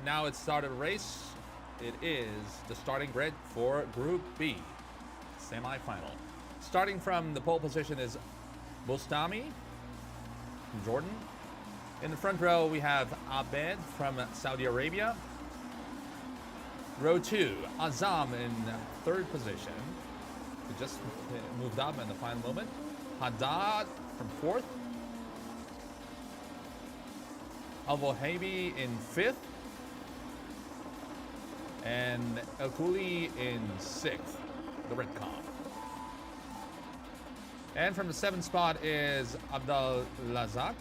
Now it's started a race. It is the starting grid for Group B, semi-final. Starting from the pole position is Bostami from Jordan. In the front row, we have Abed from Saudi Arabia. Row 2, Azam in 3rd position. He just moved up in the final moment. Haddad from 4th. Al-Bohaibi in 5th. And El Kuli in 6th, the red car. And from the 7th spot is Abdul Lazak.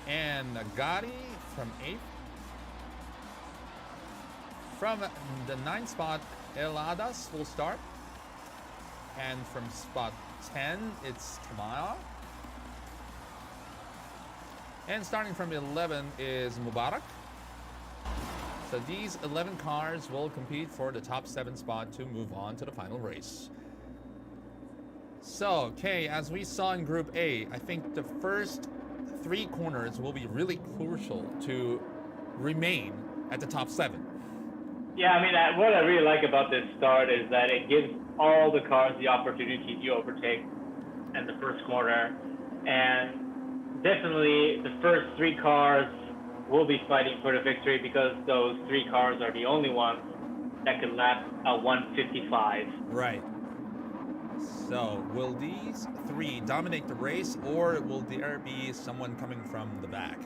And Gadi from 8th. From the 9th spot, El Adas will start. And from spot 10, it's Tamara. And starting from 11 is Mubarak. So these 11 cars will compete for the top 7 spot to move on to the final race. So, Kay, as we saw in Group A, I think the first 3 corners will be really crucial to remain at the top 7. Yeah, I mean, what I really like about this start is that it gives all the cars the opportunity to overtake in the first corner. And definitely the first 3 cars will be fighting for the victory because those 3 cars are the only ones that can lap a 155. Right. So, will these 3 dominate the race, or will there be someone coming from the back?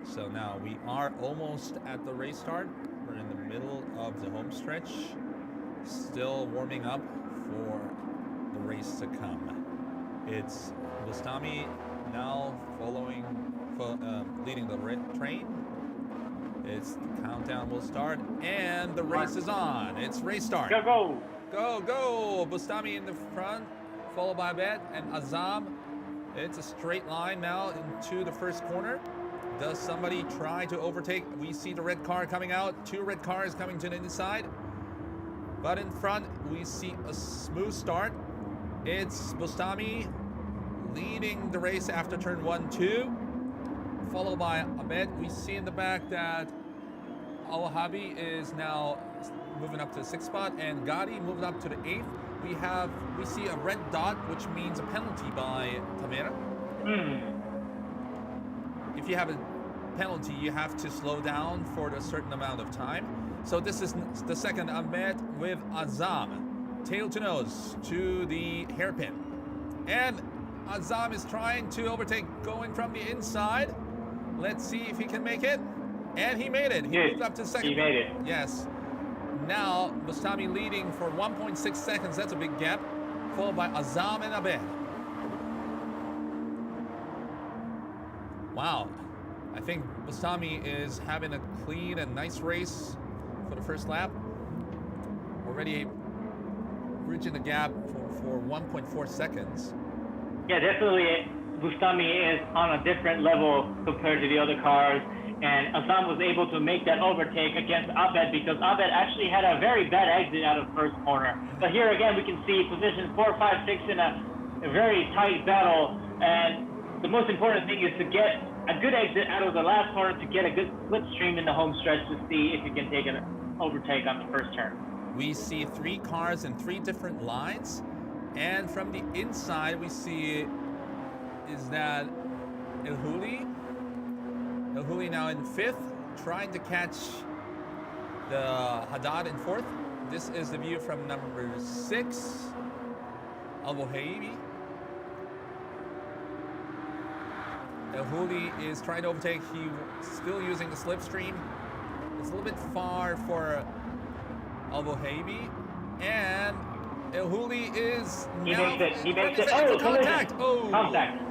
So now we are almost at the race start. We're in the middle of the home stretch. Still warming up for the race to come. It's Bustami now leading the train. It's the countdown will start, and the race is on. It's race start. Go, go! Go, go! Bustami in the front, followed by Bet and Azam. It's a straight line now into the first corner. Does somebody try to overtake? We see the red car coming out. 2 red cars coming to the inside. But in front, we see a smooth start. It's Bustami leading the race after turn 1, 2. Followed by Ahmed. We see in the back that Al-Wahabi is now moving up to the 6th spot, and Gadi moving up to the 8th. We see a red dot, which means a penalty by Tamera. If you have a penalty, you have to slow down for a certain amount of time. So this is the second Ahmed with Azam, tail to nose to the hairpin. And Azam is trying to overtake, going from the inside. Let's see if he can make it. And he made it. He moved up to second. He made it. Yes. Now, Bustami leading for 1.6 seconds. That's a big gap. Followed by Azam and Abe. Wow. I think Bustami is having a clean and nice race for the first lap. Already bridging the gap for 1.4 seconds. Yeah, definitely. Bustami is on a different level compared to the other cars. And Azam was able to make that overtake against Abed because Abed actually had a very bad exit out of first corner. But here again, we can see positions 4, 5, 6 in a very tight battle. And the most important thing is to get a good exit out of the last corner to get a good slipstream in the home stretch to see if you can take an overtake on the first turn. We see 3 cars in 3 different lines. And from the inside, we see, is that El-Huli? El-Huli now in 5th, trying to catch the Haddad in 4th. This is the view from number 6, Al-Bohaibi. El-Huli is trying to overtake. He's still using the slipstream. It's a little bit far for Al-Bohaibi. And El-Huli is now... He makes it. Oh, Oh, contact! Oh. Contact.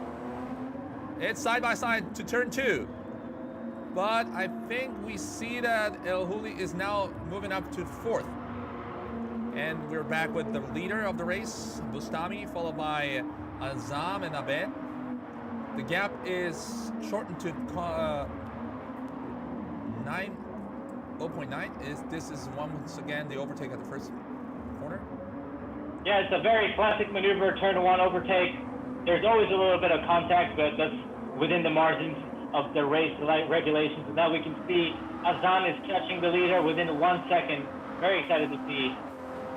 It's side by side to turn 2. But I think we see that El-Huli is now moving up to 4th. And we're back with the leader of the race, Bustami, followed by Azam and Abed. The gap is shortened to 0.9. This is once again the overtake at the first corner. Yeah, it's a very classic maneuver, turn 1 overtake. There's always a little bit of contact, but that's within the margins of the race regulations. And now we can see Azam is catching the leader within 1 second. Very excited to see.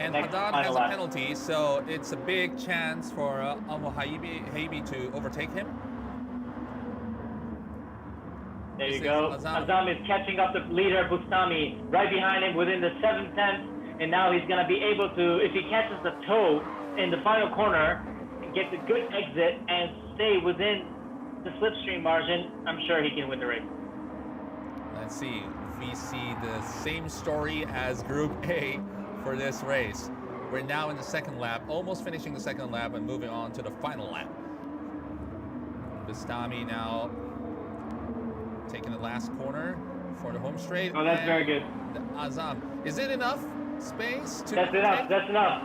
And Haddad has a penalty, so it's a big chance for Al-Bohaibi to overtake him. There you go. Azam is catching up the leader, Bustami, right behind him within the 7/10. And now he's going to be able to, if he catches the toe in the final corner, and gets a good exit and stay within the slipstream margin, I'm sure he can win the race. Let's see if we see the same story as Group A for this race. We're now in the second lap, almost finishing the second lap and moving on to the final lap. Bustami now taking the last corner for the home straight. Oh, that's very good. Azam, is it enough space to... That's enough, that's enough.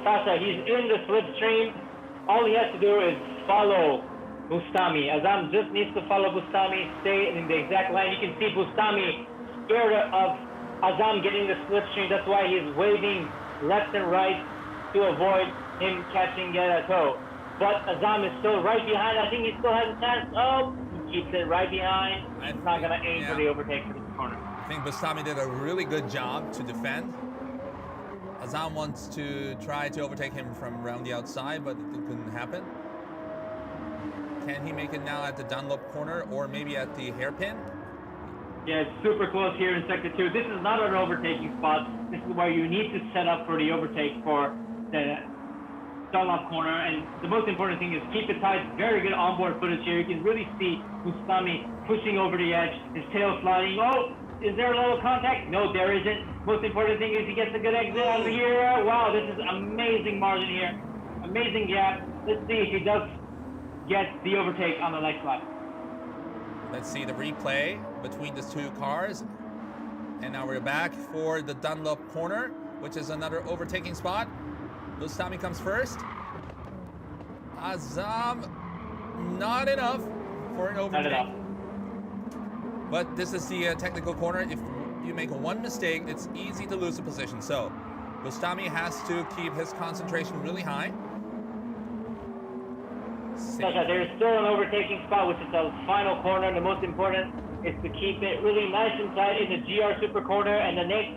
Sasha, he's in the slipstream. All he has to do is follow Bustami. Azam just needs to follow Bustami, stay in the exact line. You can see Bustami scared of Azam getting the slipstream. That's why he's waving left and right to avoid him catching a toe. But Azam is still right behind. I think he still has a chance. Oh, he keeps it right behind. He's not going to aim for the overtake for this corner. I think Bustami did a really good job to defend. Azam wants to try to overtake him from around the outside, but it couldn't happen. Can he make it now at the Dunlop corner or maybe at the hairpin? Yeah, it's super close here in sector 2. This is not an overtaking spot. This is where you need to set up for the overtake for the Dunlop corner. And the most important thing is keep it tight. Very good onboard footage here. You can really see Bustami pushing over the edge, his tail sliding. Oh, is there a little contact? No, there isn't. Most important thing is he gets a good exit out of here. Wow, this is amazing margin here. Amazing gap. Let's see if he does get the overtake on the next lap. Let's see the replay between the 2 cars. And now we're back for the Dunlop corner, which is another overtaking spot. Bustami comes first. Azam, not enough for an overtake. Not enough. But this is the technical corner. If you make one mistake, it's easy to lose the position. So Bustami has to keep his concentration really high. Sasha, there's still an overtaking spot, which is the final corner. The most important is to keep it really nice and tight in the GR Supra corner, and the next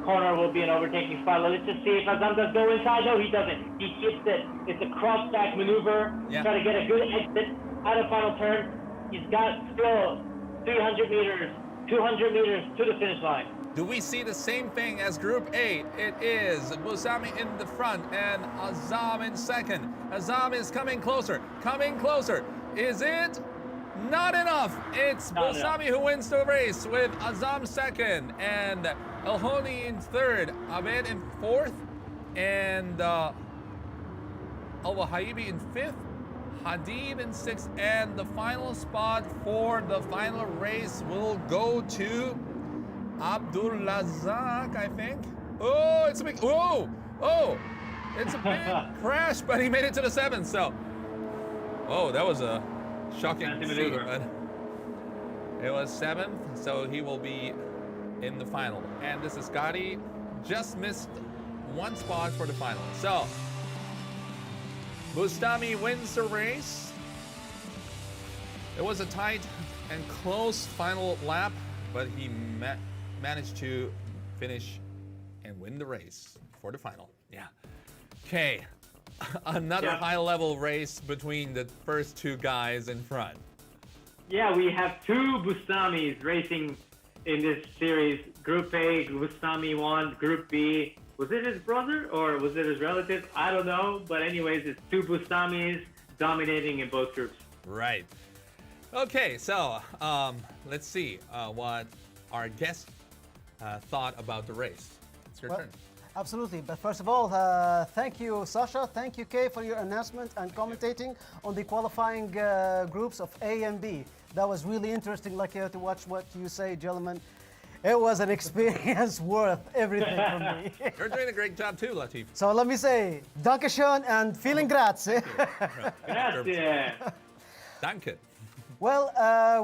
corner will be an overtaking spot. Let's just see if Azam does go inside. No, he doesn't. He keeps it. It's a cross-back maneuver. Yeah. Try to get a good exit out of final turn. He's got still 300 meters, 200 meters to the finish line. Do we see the same thing as Group A? It is Bustami in the front and Azam in second. Azam is coming closer, coming closer. Is it? Not enough. It's Not enough. Bustami who wins the race with Azam second and El Honi in third, Abed in fourth, and Al Wahaibi in fifth, Hadid in sixth, and the final spot for the final race will go to Abdulrazak, I think. Oh, it's a big, it's a big crash, but he made it to the seventh, so. Oh, that was a shocking feat, but it was seventh, so he will be in the final. And this is Gotti, just missed one spot for the final. So, Bustami wins the race. It was a tight and close final lap, but he managed to finish and win the race for the final. Yeah. Okay. Another high-level race between the first two guys in front. Yeah, we have two Bustamis racing in this series. Group A, Bustami won. Group B, was it his brother or was it his relative? I don't know. But anyways, it's two Bustamis dominating in both groups. Right. Okay, so let's see what our guest thought about the race. It's your turn. Absolutely, but first of all, thank you, Sasha. Thank you, Kay, for your announcement and commentating on the qualifying groups of A and B. That was really interesting, like to watch what you say, gentlemen. It was an experience worth everything for me. You're doing a great job too, Latif. So let me say, Dankeschön and vielen grazie. Grazie. Danke. Well,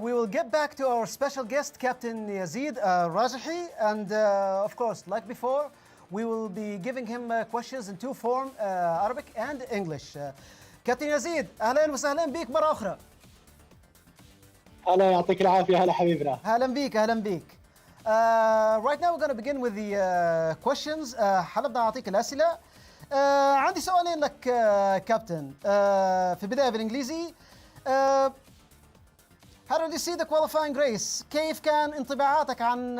we will get back to our special guest, Captain Yazid Rajahi, and of course, like before, we will be giving him questions in two forms, Arabic and English. Captain Yazid, أهلا وسهلا بك مرة أخرى. هلا يعطيك العافية هلا حبيبنا. أهلا بك أهلا بك. Right now we're going to begin with the questions. حنبدأ أعطيك الأسئلة. عندي سؤالين لك كابتن. في البداية بالإنجليزي. How did you see the qualifying race? كيف كان انطباعاتك عن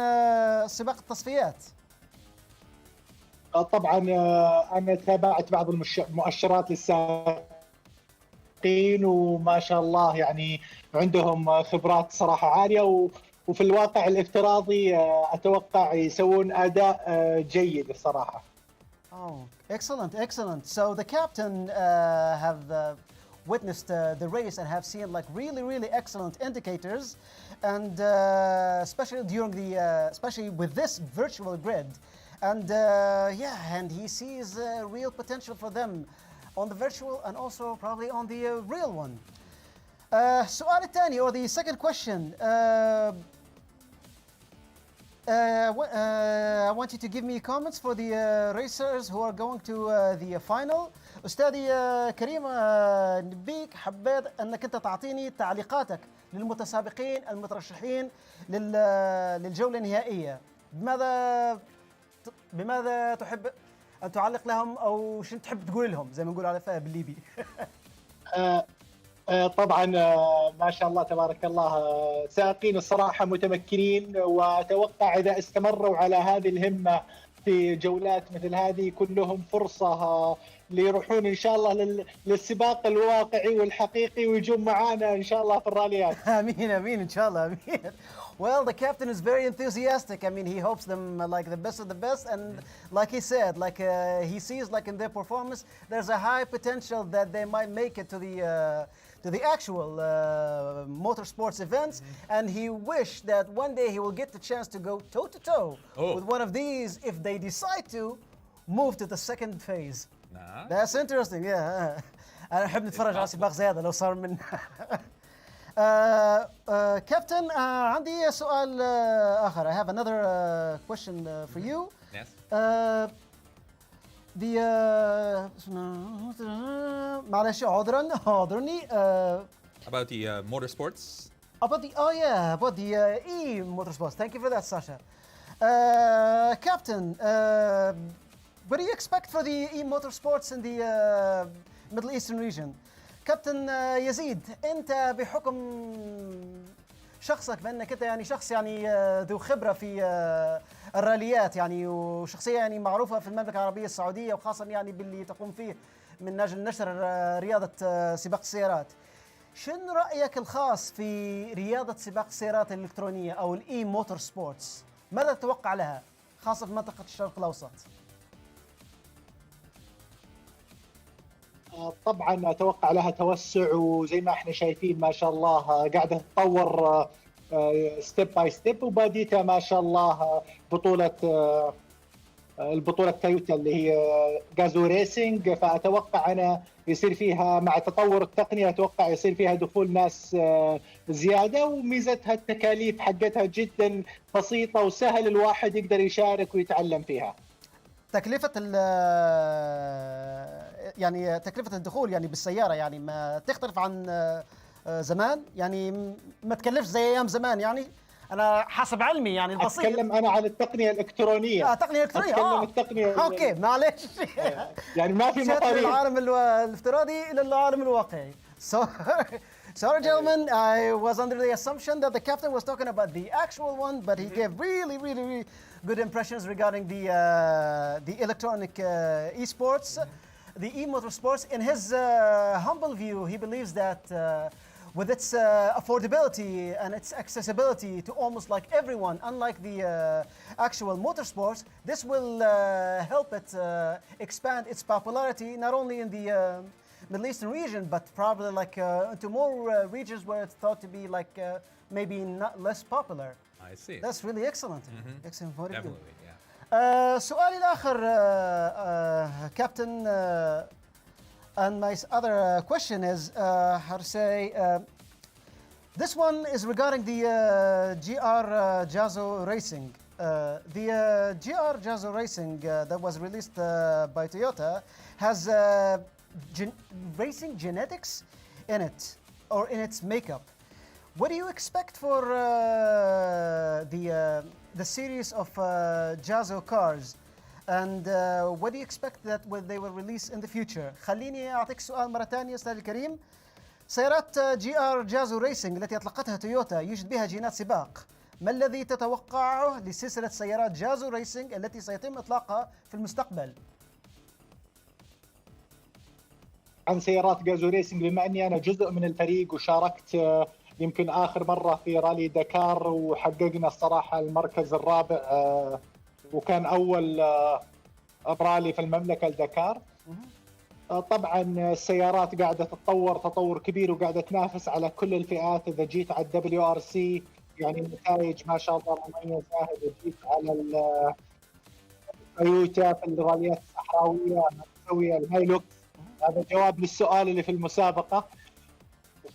سباق التصفيات؟ طبعا انا تابعت بعض المؤشرات للسائقين وما شاء الله يعني عندهم خبرات صراحه عاليه وفي الواقع الافتراضي اتوقع يسوون اداء جيد الصراحه. Oh, excellent. So the captain have witnessed the race and have seen like really excellent indicators, and especially during the especially with this virtual grid. And and he sees real potential for them on the virtual and also probably on the real one. السؤال الثاني or the second question. I want you to give me comments for the racers who are going to the final. أستاذي كريم نبيك حبيت أنك أنت تعطيني تعليقاتك للمتسابقين المترشحين للجولة النهائية. بماذا تحب أن تعلق لهم أو شو تحب تقول لهم زي ما نقول على بالليبي؟ طبعا ما شاء الله تبارك الله سائقين الصراحة متمكنين، وأتوقع إذا استمروا على هذه الهمة في جولات مثل هذه يكون لهم فرصة ليروحون إن شاء الله للسباق الواقعي والحقيقي ويجون معانا إن شاء الله في الراليات. آمين إن شاء الله آمين. Well, the captain is very enthusiastic. I mean, he hopes them like the best of the best, and like he said, like he sees like in their performance, there's a high potential that they might make it to the actual motorsports events, and he wished that one day he will get the chance to go toe to toe with one of these if they decide to move to the second phase. That's interesting, yeah. أنا أحب نتفرج على سباق زيادة لو صار من. Captain, عندي سؤال آخر. I have another question for you. Yes. معلش عذرني. About the motorsports. About the e-motorsports. Thank you for that, Sasha. Captain, what do you expect for the e-motorsports in the Middle Eastern region? كابتن يزيد، انت بحكم شخصك بانك انت يعني شخص يعني ذو خبره في الراليات يعني وشخصيه يعني معروفه في المملكه العربيه السعوديه وخاصه يعني باللي تقوم فيه من اجل نشر رياضه سباق السيارات. شنو رأيك الخاص في رياضة سباق السيارات الإلكترونية أو الإي موتور سبورتس؟ ماذا تتوقع لها خاصة في منطقة الشرق الأوسط؟ طبعا اتوقع لها توسع، وزي ما احنا شايفين ما شاء الله قاعده تتطور ستيب باي ستيب، وباديتها ما شاء الله البطوله تويوتا اللي هي جازو ريسنج. فاتوقع انا يصير فيها مع تطور التقنيه، اتوقع يصير فيها دخول ناس زياده، وميزتها التكاليف حقتها جدا بسيطه وسهل الواحد يقدر يشارك ويتعلم فيها. تكلفة يعني تكلفة الدخول يعني بالسيارة يعني ما تختلف عن زمان، يعني ما تكلفش زي أيام زمان. يعني أنا حسب علمي يعني البسيط أتكلم أنا عن التقنية الإلكترونية. تقنية إلكترونية. أتكلم التقنية أوكي معلش. يعني ما في مصاريف من مصاريف. العالم الافتراضي إلى العالم الواقعي. Sorry, gentlemen, I was under the assumption that the captain was talking about the actual one, but he gave really good impressions regarding the electronic esports, the e-motorsports. In his humble view, he believes that with its affordability and its accessibility to almost like everyone, unlike the actual motorsports, this will help it expand its popularity not only in the Middle Eastern region, but probably like into more regions where it's thought to be like maybe not less popular. I see. That's really excellent. Excellent point of view. Definitely, yeah. سؤالي الآخر, Captain, and my other question is how to say. This one is regarding the GR GAZOO Racing. The GR GAZOO Racing that was released by Toyota has racing genetics in it, or in its makeup. What do you expect for the series of GAZOO cars, and what do you expect that they will release in the future? خليني أعطيك سؤال مرة ثانية أستاذ الكريم. سيارات جي ار جازو ريسنج التي أطلقتها تويوتا يوجد بها جينات سباق. ما الذي تتوقعه لسلسلة سيارات جازو ريسنج التي سيتم إطلاقها في المستقبل؟ عن سيارات جازو ريسنج، بما اني انا جزء من الفريق وشاركت يمكن اخر مره في رالي دكار وحققنا الصراحه المركز الرابع، وكان اول رالي في المملكه لدكار. طبعا السيارات قاعده تتطور تطور كبير وقاعده تنافس على كل الفئات. اذا جيت على الدبليو ار سي يعني نتائج ما شاء الله مميزه. اذا جيت على التويوتا في الراليات الصحراويه تسوي الهايلوكس. هذا جواب للسؤال اللي في المسابقة.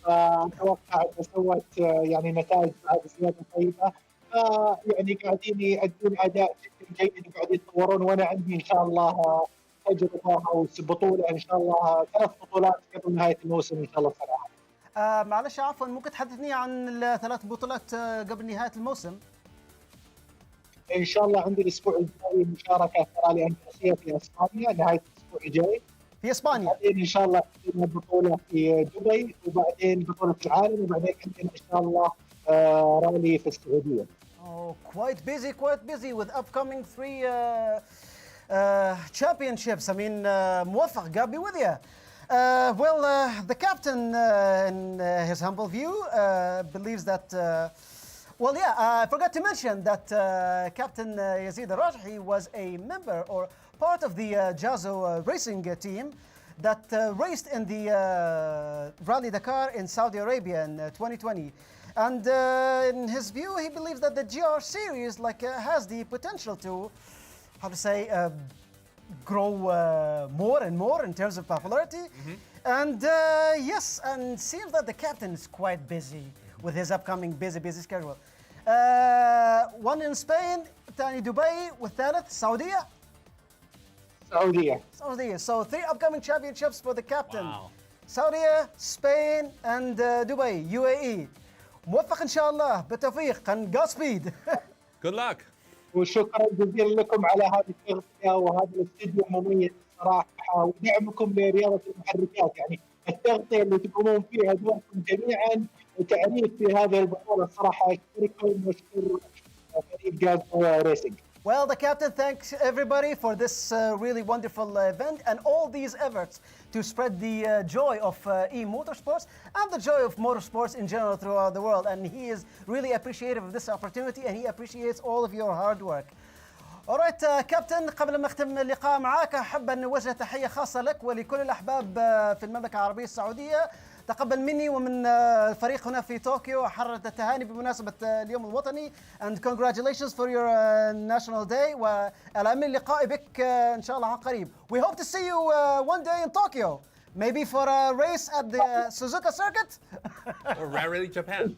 فأتوقع أن سوت يعني نتائج بعد زيادة طيبة، يعني قاعدين يؤدون أداء جدا جيد وقاعدين يتطورون، وأنا عندي إن شاء الله تجربة أو بطولة إن شاء الله 3 بطولات قبل نهاية الموسم إن شاء الله صراحة. معلش عفوا، ممكن تحدثني عن ال3 بطولات قبل نهاية الموسم؟ إن شاء الله عندي الأسبوع الجاي مشاركة في رالي أندونيسيا في إسبانيا نهاية الأسبوع الجاي. في اسبانيا. بعدين ان شاء الله عندنا بطوله في دبي، وبعدين بطوله العالم، وبعدين عندنا ان شاء الله رالي في السعوديه. Oh, quite busy with upcoming 3 championships. I mean, موفق. God be with you. The captain, in his humble view, believes that. I forgot to mention that Captain Yazid Al-Rajhi was a member or part of the GAZOO racing team that raced in the Rally Dakar in Saudi Arabia in 2020. And in his view, he believes that the GR series has the potential to, how to say, grow more and more in terms of popularity. And yes, and seems that the captain is quite busy with his upcoming busy schedule. One in Spain, ثاني دبي، والثالث سعودية. So 3 upcoming championships for the captain. Wow. Saudi, Spain, and Dubai, UAE. موفق إن شاء الله، بالتوفيق، and Godspeed. Good luck. وشكرا جزيلا لكم على هذه التغطية وهذا الاستديو المميز صراحة، ودعمكم لرياضة المحركات. يعني التغطية اللي تقومون فيها دوركم جميعا وتعريف في هذه البطولة صراحة. أشكركم وأشكر فريق جازو ريسنج. Well, the captain thanks everybody for this really wonderful event and all these efforts to spread the joy of e-motorsports and the joy of motorsports in general throughout the world. And he is really appreciative of this opportunity and he appreciates all of your hard work. Alright, كابتن قبل ما نختم اللقاء معاك أحب أن نوجه تحية خاصة لك ولكل الأحباب في المملكة العربية السعودية. تقبل مني ومن الفريق هنا في طوكيو حر التهاني بمناسبة اليوم الوطني and congratulations for your national day والأمل اللقاء بك إن شاء الله عن قريب. We hope to see you one day in Tokyo. Maybe for a race at the Suzuka circuit? Or Rally Japan.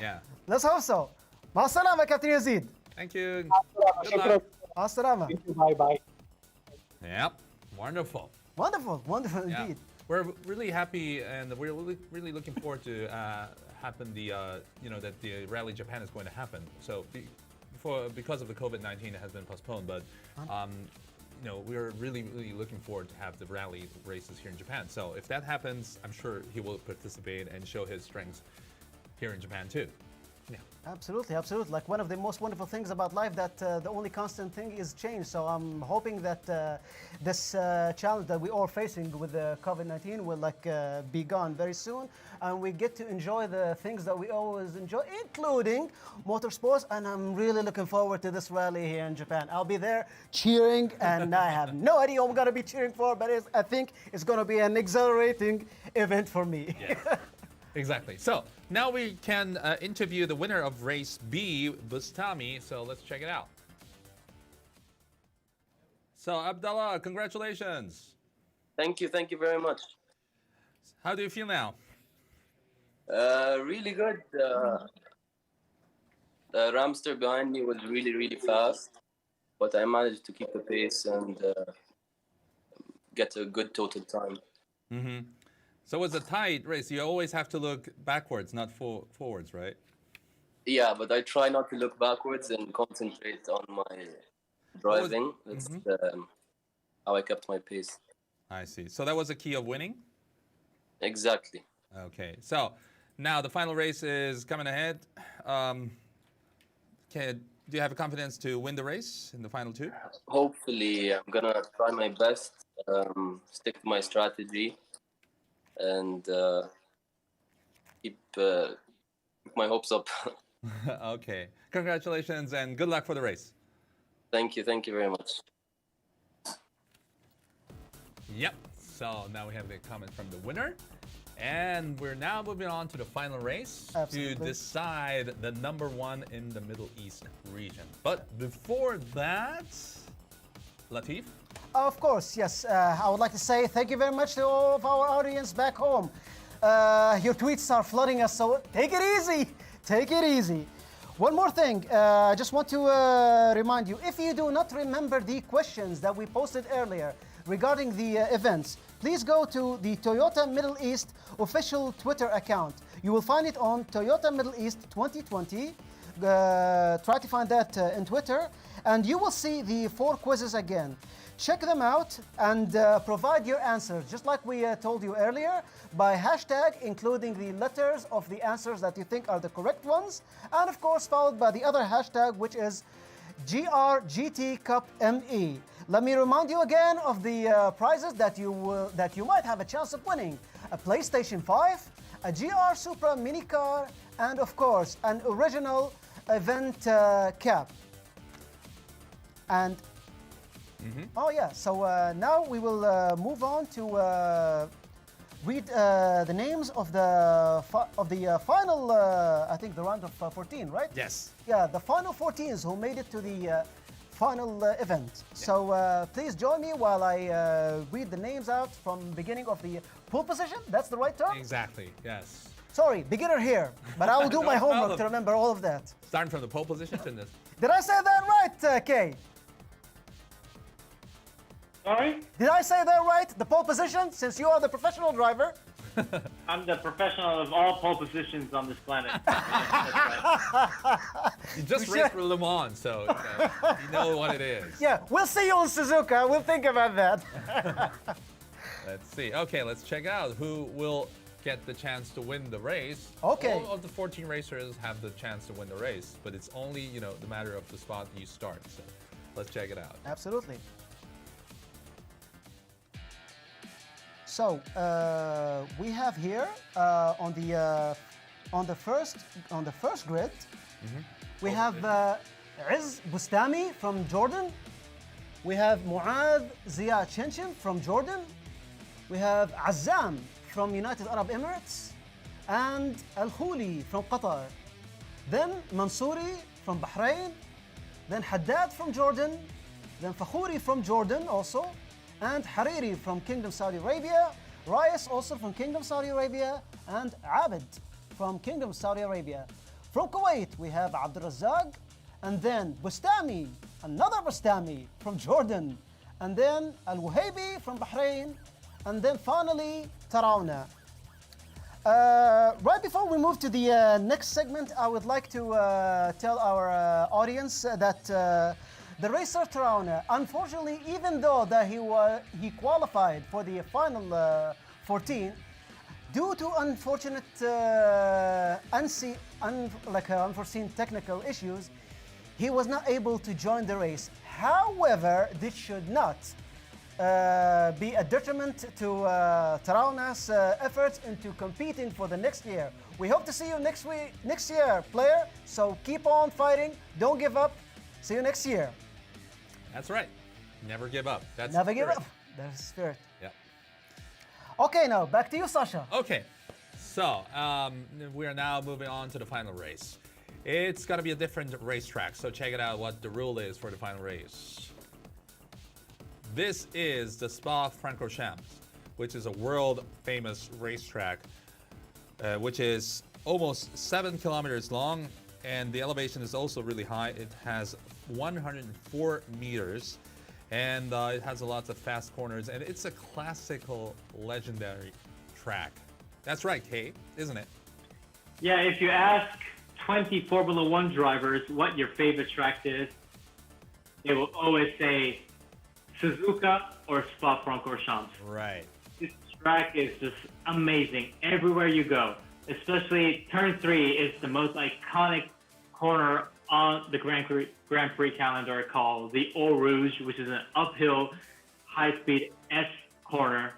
Yeah. Let's hope so. مع السلامة كابتن يزيد. Thank you. Good شكرا. luck. مع السلامة. باي باي. Yep. Wonderful. Wonderful Yeah. indeed. We're really happy and we're really looking forward to happen the that the Rally Japan is going to happen. So because of the COVID-19 it has been postponed, but we're really looking forward to have the rally races here in Japan. So if that happens, I'm sure he will participate and show his strengths here in Japan too. Yeah. Absolutely. Like one of the most wonderful things about life that the only constant thing is change. So I'm hoping that this challenge that we're all facing with the COVID-19 will be gone very soon, and we get to enjoy the things that we always enjoy, including motorsports. And I'm really looking forward to this rally here in Japan. I'll be there cheering, and I have no idea what I'm going to be cheering for, but I think it's going to be an exhilarating event for me. Yes. Exactly. So now we can interview the winner of race B, Bustami. So let's check it out. So Abdallah, congratulations. Thank you very much. How do you feel now? Really good. The Ramster behind me was really fast, but I managed to keep the pace and get a good total time. Mm-hmm. So it's a tight race. You always have to look backwards, not forwards, right? Yeah, but I try not to look backwards and concentrate on my driving. That's how I kept my pace. I see. So that was the key of winning? Exactly. Okay. So now the final race is coming ahead. Do you have confidence to win the race in the final two? Hopefully, I'm going to try my best, stick to my strategy, and keep my hopes up. Okay. Congratulations and good luck for the race. Thank you very much. Yep. So now we have the comment from the winner. And we're now moving on to the final race to decide the number one in the Middle East region. But before that, Latif? Of course, yes. I would like to say thank you very much to all of our audience back home. Your tweets are flooding us, so take it easy. Take it easy. One more thing, I just want to remind you, if you do not remember the questions that we posted earlier regarding the events, please go to the Toyota Middle East official Twitter account. You will find it on Toyota Middle East 2020. Try to find that in Twitter, and you will see the 4 quizzes again. Check them out and provide your answers, just like we told you earlier, by hashtag, including the letters of the answers that you think are the correct ones, and of course followed by the other hashtag, which is GRGTCupME. Let me remind you again of the prizes that you might have a chance of winning: a PlayStation 5, a GR Supra mini car, and of course an original event cap. And oh yeah, so now we will move on to read the names of the final. I think the round of 14, right? Yes. Yeah, the final 14s who made it to the final event. Yeah. So please join me while I read the names out from the beginning of the pole position. That's the right term? Exactly, yes. Sorry, beginner here, but I will do my homework to remember all of that. Starting from the pole position to this. Did I say that right, Kay? Sorry? Did I say that right? The pole position, since you are the professional driver? I'm the professional of all pole positions on this planet. You just raced for Le Mans, so you know what it is. Yeah, we'll see you in Suzuka. We'll think about that. Let's see. Okay, let's check out who will get the chance to win the race. Okay. All of the 14 racers have the chance to win the race, but it's only, the matter of the spot you start. So let's check it out. Absolutely. So we have here on the first grid, we have Izz Bustami from Jordan. We have Muad Zia Chenchin from Jordan. We have Azzam from United Arab Emirates, and Al Khuli from Qatar. Then Mansouri from Bahrain. Then Haddad from Jordan. Then Fakhouri from Jordan also. And Hariri from Kingdom Saudi Arabia. Reyes also from Kingdom Saudi Arabia. And Abid from Kingdom Saudi Arabia. From Kuwait, we have Abdul Razzaq. And then Bustami, another Bustami from Jordan. And then Al Wuhaybi from Bahrain. And then finally, Tarawna. Right before we move to the next segment, I would like to tell our audience that the racer Tarawna, unfortunately, even though that he qualified for the final 14, due to unfortunate unforeseen technical issues, he was not able to join the race. However, this should not be a detriment to Tarawna's efforts into competing for the next year. We hope to see you next year, player. So keep on fighting. Don't give up. See you next year. That's right. Never give up. That's Never give spirit. up. That's the spirit. Yeah. Okay, now back to you, Sasha. Okay. So we are now moving on to the final race. It's going to be a different racetrack. So check it out what the rule is for the final race. This is the Spa-Francorchamps, which is a world-famous racetrack, which is almost 7 kilometers long, and the elevation is also really high. It has 104 meters, and it has lots of fast corners, and it's a classical, legendary track. That's right, Kate, isn't it? Yeah, if you ask 20 Formula One drivers what your favorite track is, they will always say Suzuka or Spa-Francorchamps. Right. This track is just amazing everywhere you go. Especially Turn 3 is the most iconic corner on the Grand Prix calendar called the Eau Rouge, which is an uphill, high-speed S corner.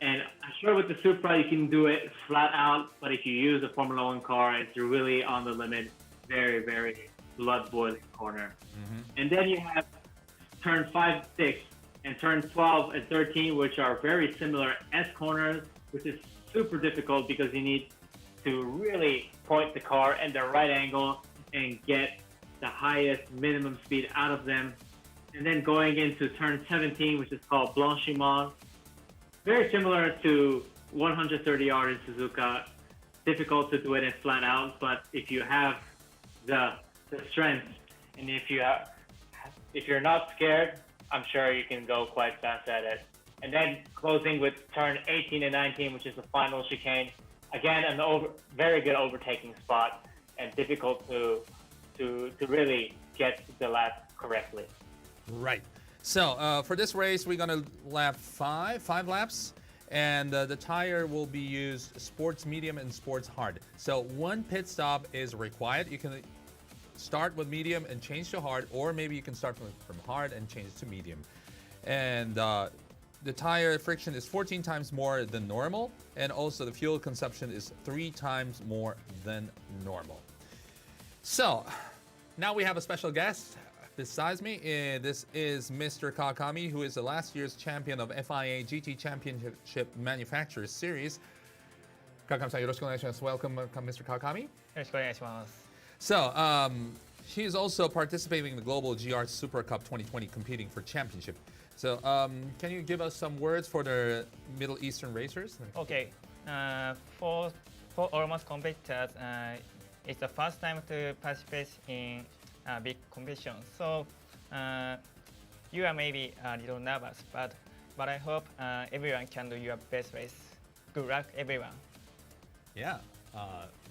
And I'm sure with the Supra you can do it flat out, but if you use a Formula One car, it's really on the limit. Very, very blood-boiling corner. And then you have Turn 5, 6, and Turn 12 and 13, which are very similar S corners, which is super difficult because you need to really point the car at the right angle and get the highest minimum speed out of them. And then going into Turn 17, which is called Blanchiment, very similar to 130 yard in Suzuka. Difficult to do it in flat out, but if you have the strength and if you're not scared, I'm sure you can go quite fast at it. And then closing with Turn 18 and 19, which is the final chicane. Again, very good overtaking spot and difficult to really get the lap correctly. Right. So for this race, we're gonna lap five laps, and the tire will be used sports medium and sports hard. So one pit stop is required. You can start with medium and change to hard, or maybe you can start from hard and change to medium. And the tire friction is 14 times more than normal, and also the fuel consumption is 3 times more than normal. So now we have a special guest besides me. This is Mr. Kawakami, who is the last year's champion of FIA GT Championship Manufacturers Series. Kawakami-san, よろしくお願いします. Welcome, Mr. Kawakami. よろしくお願いします。 So, she is also participating in the Global GR Supra Cup 2020, competing for championship. So, can you give us some words for the Middle Eastern racers? Okay. For almost competitors, it's the first time to participate in a big competition. So, you are maybe a little nervous, but I hope everyone can do your best race. Good luck, everyone. Yeah.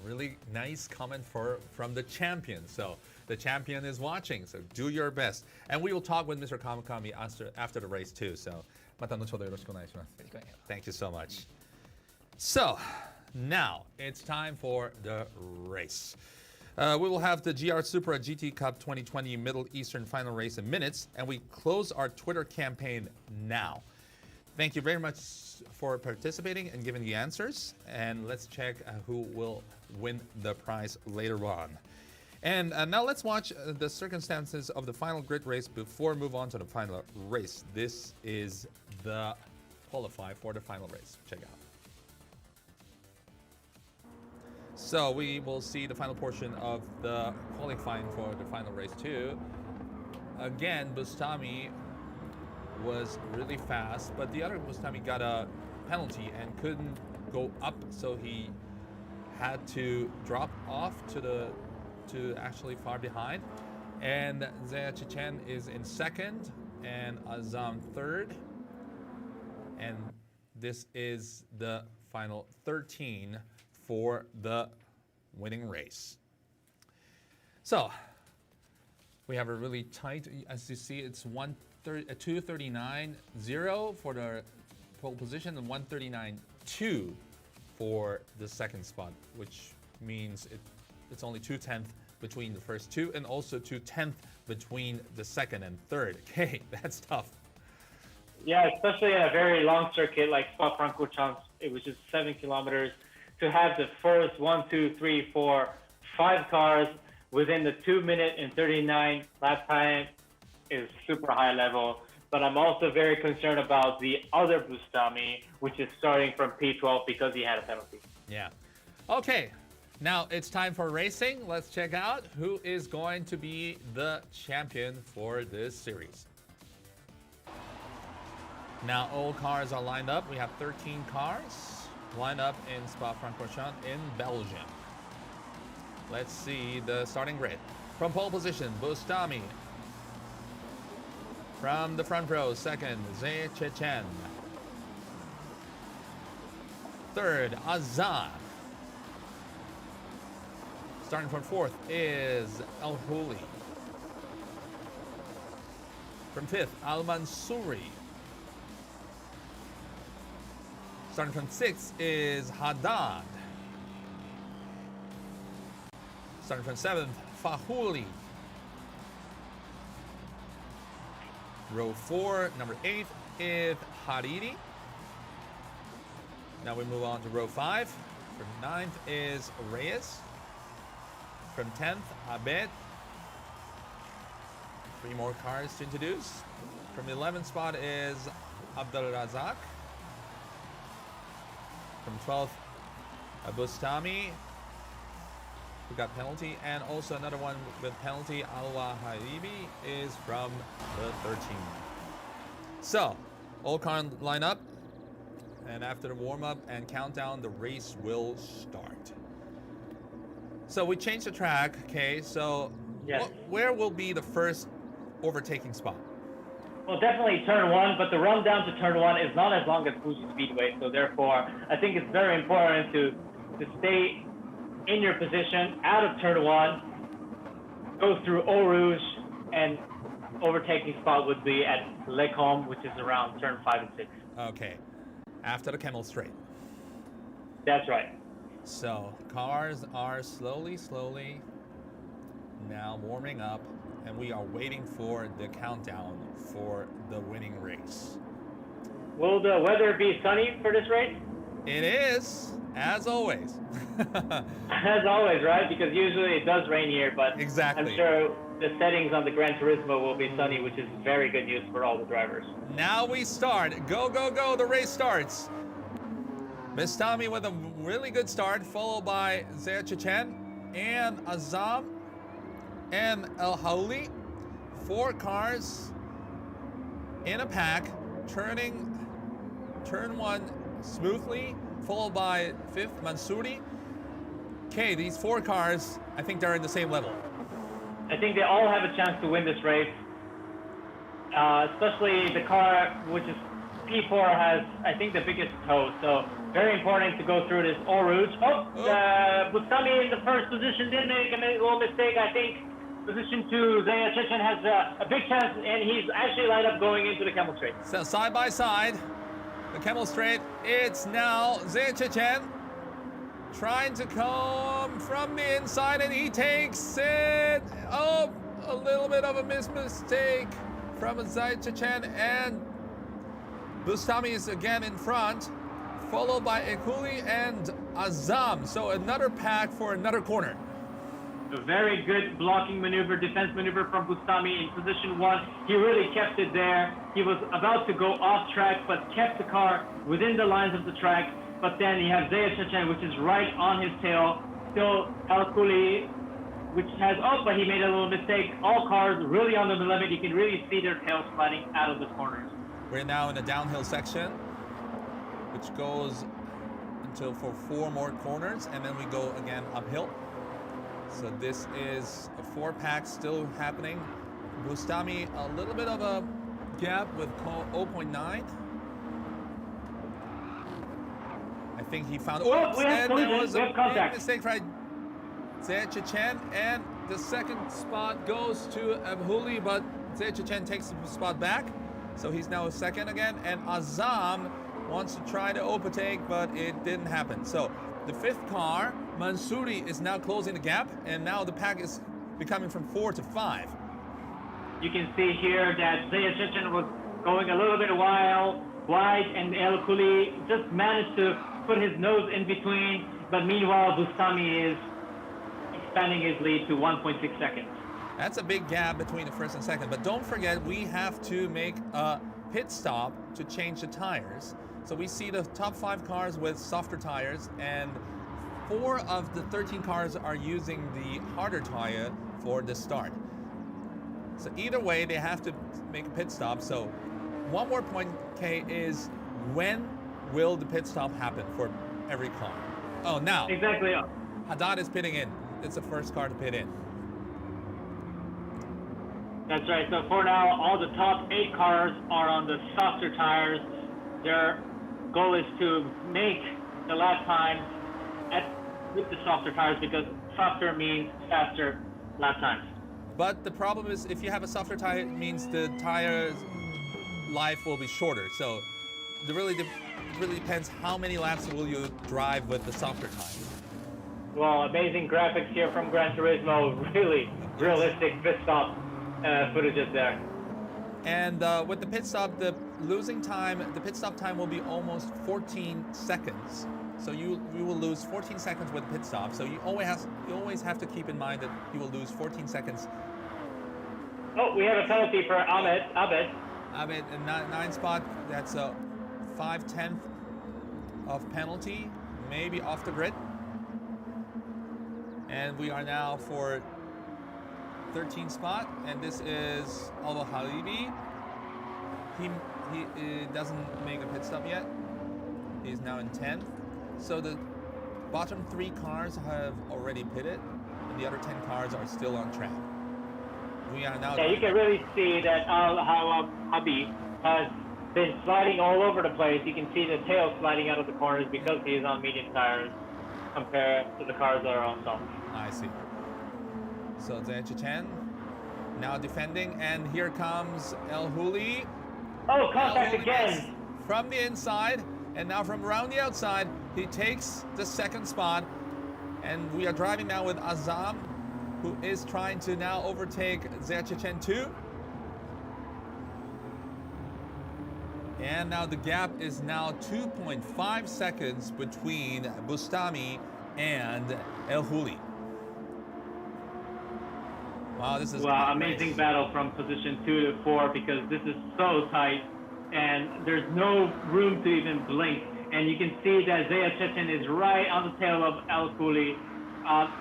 Really nice comment from the champion. So the champion is watching, so do your best. And we will talk with Mr. Kawakami after the race too. So また後ほどよろしくお願いします. Thank you so much. So now it's time for the race. We will have the GR Supra GT Cup 2020 Middle Eastern final race in minutes, and we close our Twitter campaign now. Thank you very much for participating and giving the answers, and let's check who will win the prize later on. And now let's watch the circumstances of the final grid race before we move on to the final race. This is the qualify for the final race. Check out. So we will see the final portion of the qualifying for the final race too. Again, Bustami was really fast, but the other Bustami got a penalty and couldn't go up, so he had to drop off to actually far behind. And Zaya Chechen is in second and Azam third. And this is the final 13 for the winning race. So we have a really tight, as you see, it's 239.0 for the pole position and 139.2 for the second spot, which means it's only 2/10 between the first two and also 2/10 between the second and third. Okay, that's tough. Yeah, especially in a very long circuit like Spa-Francorchamps, which is 7 kilometers. To have the first 1, 2, 3, 4, 5 cars within the 2 minute and 39 lap time is super high level. But I'm also very concerned about the other Bustami, which is starting from P12 because he had a penalty. Yeah. Okay, now it's time for racing. Let's check out who is going to be the champion for this series. Now all cars are lined up. We have 13 cars lined up in Spa-Francorchamps in Belgium. Let's see the starting grid. From pole position, Bustami. From the front row, second, Zhe Chechen. Third, Azan. Starting from fourth is El Houli. From fifth, Al Mansouri. Starting from sixth is Haddad. Starting from seventh, Fahouli. Row 4, number 8 is Hariri. Now we move on to row 5. From 9th is Reyes. From 10th, Abed. 3 more cars to introduce. From the 11th spot is Abdul Razak. From 12th, Bustami, who got penalty, and also another one with penalty, Alwa Haibi, is from the 13th. So, all cars line up, and after the warm-up and countdown, the race will start. So we changed the track, okay, so yes. Where will be the first overtaking spot? Well, definitely turn 1, but the run down to turn 1 is not as long as Fuji Speedway, so therefore I think it's very important to stay in your position out of turn 1, go through Eau Rouge, and overtaking spot would be at Les Combes, which is around turn 5 and 6. Okay, after the Camel Straight. That's right. So cars are slowly now warming up, and we are waiting for the countdown for the winning race. Will the weather be sunny for this race? It is, as always. As always, right? Because usually it does rain here, but exactly. I'm sure the settings on the Gran Turismo will be sunny, which is very good news for all the drivers. Now we start. Go, go, go. The race starts. Bustami with a really good start, followed by Zaya Chechen and Azam and El Houli. 4 cars in a pack, turning turn 1 smoothly, followed by 5th Mansouri. Okay, these 4 cars, I think they're in the same level. I think they all have a chance to win this race, especially the car, which is P4, has, I think, the biggest toe. So very important to go through this Eau Rouge. Bustami in the first position did make a little mistake, I think. Position 2, Zaya Chechen has a big chance, and he's actually lined up going into the Camel Straight. So side by side, the Camel Straight, it's now Zaya Chechen trying to come from the inside, and he takes it. Oh, a little bit of a mistake from Zayat, and Bustami is again in front, followed by Ekuli and Azam. So another pack for another corner. A very good blocking maneuver, defense maneuver from Bustami in position 1. He really kept it there. He was about to go off track, but kept the car within the lines of the track. But then you have Zayat, which is right on his tail. Still Al-Kuli, which has, but he made a little mistake. All cars really on the limit. You can really see their tails sliding out of the corners. We're now in the downhill section, which goes until for 4 more corners, and then we go again uphill. So this is a 4-pack still happening. Bustami, a little bit of a gap with 0.9. I think he found. And there was a big mistake by Zayat, and the second spot goes to Abhuli, but Zayat takes the spot back, so he's now second again. And Azam wants to try to overtake, but it didn't happen. So the 5th car, Mansouri, is now closing the gap, and now the pack is becoming from 4 to 5. You can see here that Zayat was going a little bit wide, and El Kuli just managed to put his nose in between, but meanwhile Bustami is expanding his lead to 1.6 seconds. That's a big gap between the first and second, but don't forget we have to make a pit stop to change the tires. So we see the top 5 cars with softer tires, and 4 of the 13 cars are using the harder tire for the start. So either way, they have to make a pit stop. So one more point, Kay, is when will the pit stop happen for every car? Oh, now. Exactly. Haddad is pitting in. It's the first car to pit in. That's right. So for now, all the top 8 cars are on the softer tires. Their goal is to make the lap times with the softer tires, because softer means faster lap times. But the problem is, if you have a softer tire, it means the tire's life will be shorter. So it really depends how many laps will you drive with the softer tires. Well, amazing graphics here from Gran Turismo. Really realistic pit stop footages there. And with the pit stop, the pit stop time will be almost 14 seconds. So you will lose 14 seconds with the pit stop. So you always have to keep in mind that you will lose 14 seconds. Oh, we have a penalty for Abed. Abed, in 9 spot, that's a 5/10 of penalty, maybe off the grid. And we are now for 13 spot, and this is Alba Halibi. He doesn't make a pit stop yet. He's now in 10th. So the bottom 3 cars have already pitted, and the other 10 cars are still on track. We are now. Yeah, you can really see that how Habib has been sliding all over the place. You can see the tail sliding out of the corners because he is on medium tires compared to the cars that are on soft. I see. So Zayat now defending, and here comes El Huli. Oh, contact again! From the inside, and now from around the outside, he takes the 2nd spot. And we are driving now with Azam, who is trying to now overtake Zayat too. And now the gap is now 2.5 seconds between Bustami and El Huli. Wow, this is amazing battle from position 2 to 4, because this is so tight and there's no room to even blink. And you can see that Zayat is right on the tail of El Huli.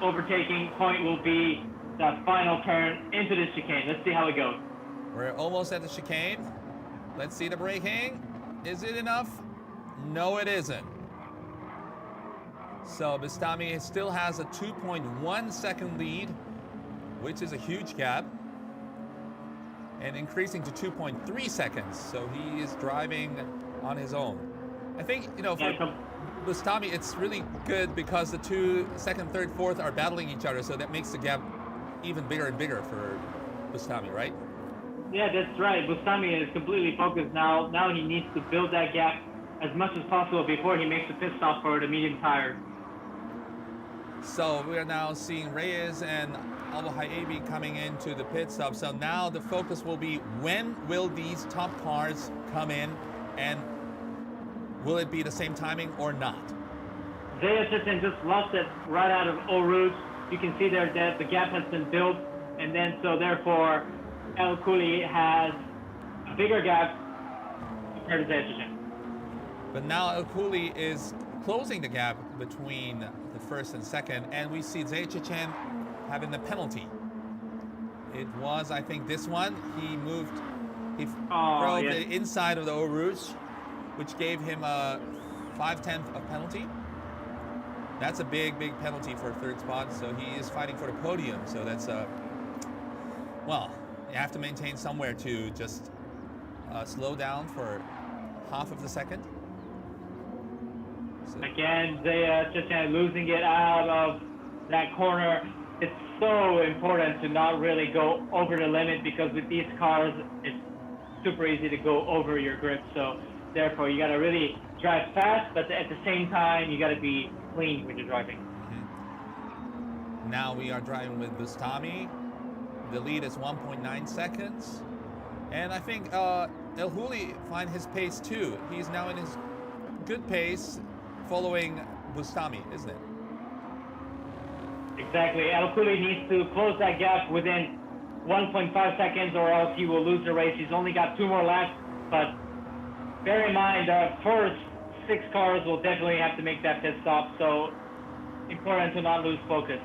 Overtaking point will be the final turn into the chicane. Let's see how it goes. We're almost at the chicane. Let's see the braking. Is it enough? No, it isn't. So Bustami still has a 2.1 second lead, which is a huge gap, and increasing to 2.3 seconds. So he is driving on his own. I think, for Bustami, it's really good because the 2, 2nd, 3rd, 4th are battling each other. So that makes the gap even bigger and bigger for Bustami, right? Yeah, that's right. Bustami is completely focused now. Now he needs to build that gap as much as possible before he makes the pit stop for the medium tires. So we are now seeing Reyes and Al-Hayabi coming into the pit stop. So now the focus will be, when will these top cars come in, and will it be the same timing or not? Zayat just lost it right out of Eau Rouge. You can see there that the gap has been built, and then so therefore El Khoury has a bigger gap compared to Zayat. But now El Khoury is closing the gap between the first and second, and we see Zayat having the penalty. It was, I think, this one. He drove the inside of the Eau Rouge, which gave him a 5/10 of penalty. That's a big, big penalty for a third spot, so he is fighting for the podium. So that's well, you have to maintain somewhere to just slow down for half of the second. So. Again, Zayat losing it out of that corner. It's so important to not really go over the limit, because with these cars, it's super easy to go over your grip. So therefore, you got to really drive fast, but at the same time, you got to be clean when you're driving. Mm-hmm. Now we are driving with Bustami. The lead is 1.9 seconds. And I think El Khoury find his pace too. He's now in his good pace following Bustami, isn't it? Exactly. El Khoury needs to close that gap within 1.5 seconds, or else he will lose the race. He's only got 2 more laps, but bear in mind, the first 6 cars will definitely have to make that pit stop, so important to not lose focus.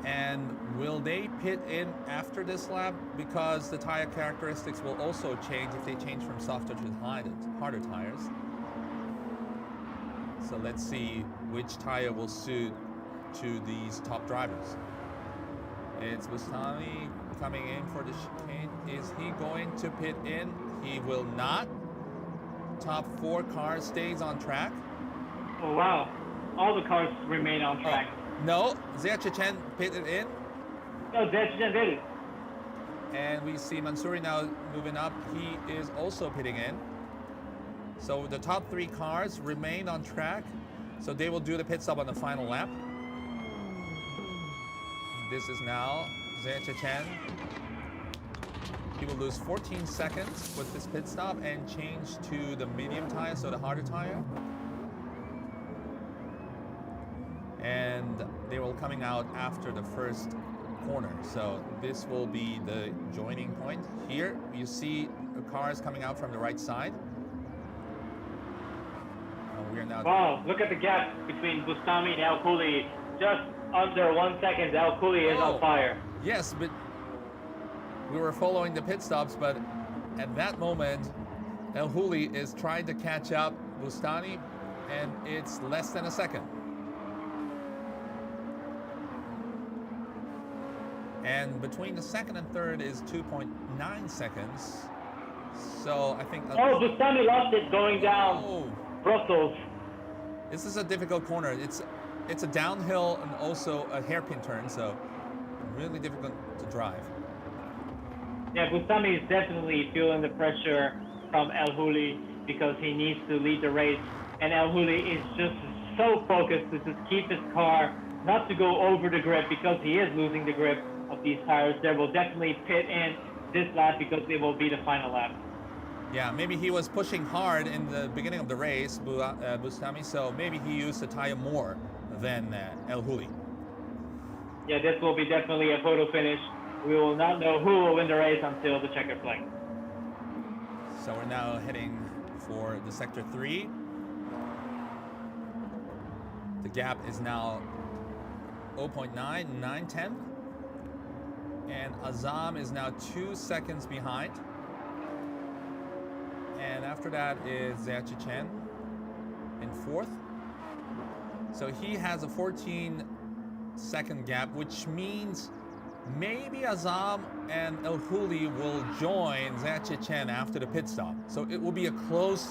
And will they pit in after this lap? Because the tire characteristics will also change if they change from softer to harder tires. So let's see which tire will suit to these top drivers. It's Bustami coming in for the chicane. Is he going to pit in? He will not. Top 4 cars stays on track. Oh wow, all the cars remain on track. No, Zayat pitted in. No, Zayat did it. And we see Mansouri now moving up. He is also pitting in. So the top 3 cars remain on track. So they will do the pit stop on the final lap. This is now Zayat. He will lose 14 seconds with this pit stop and change to the medium tire, so the harder tire. And they will coming out after the first corner. So this will be the joining point. Here you see the cars coming out from the right side. And we are now. Wow, look at the gap between Bustami and El Khoury. Just under 1 second, El Khoury is on fire. Yes, but we were following the pit stops, but at that moment, El Khoury is trying to catch up Bustani, and it's less than a second. And between the second and third is 2.9 seconds. So I think. Oh, Bustami lost it going down Brussels. This is a difficult corner. It's a downhill and also a hairpin turn, so really difficult to drive. Yeah, Bustami is definitely feeling the pressure from El Khoury because he needs to lead the race, and El Khoury is just so focused to just keep his car not to go over the grip, because he is losing the grip of these tires. They will definitely pit in this lap because it will be the final lap. Yeah, maybe he was pushing hard in the beginning of the race, Bustami, so maybe he used the tire more than El Khoury. Yeah, this will be definitely a photo finish. We will not know who will win the race until the checkered flag. So we're now heading for the Sector 3. The gap is now 0.9, 9/10. And Azam is now 2 seconds behind. And after that is Zayat in 4th. So he has a 14-second gap, which means maybe Azam and El Khoury will join Zayat after the pit stop. So it will be a close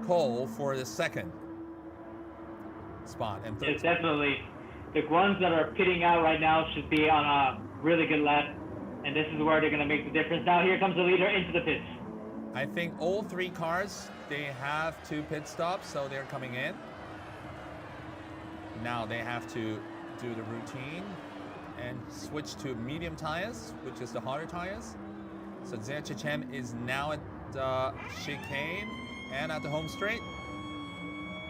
call for the second spot and third. Yes, definitely. The ones that are pitting out right now should be on a really good lap, and this is where they're going to make the difference. Now here comes the leader into the pits. I think all 3 cars, they have 2 pit stops, so they're coming in. now they have to do the routine and switch to medium tires, which is the harder tires. So Zia Chechen is now at the chicane and at the home straight.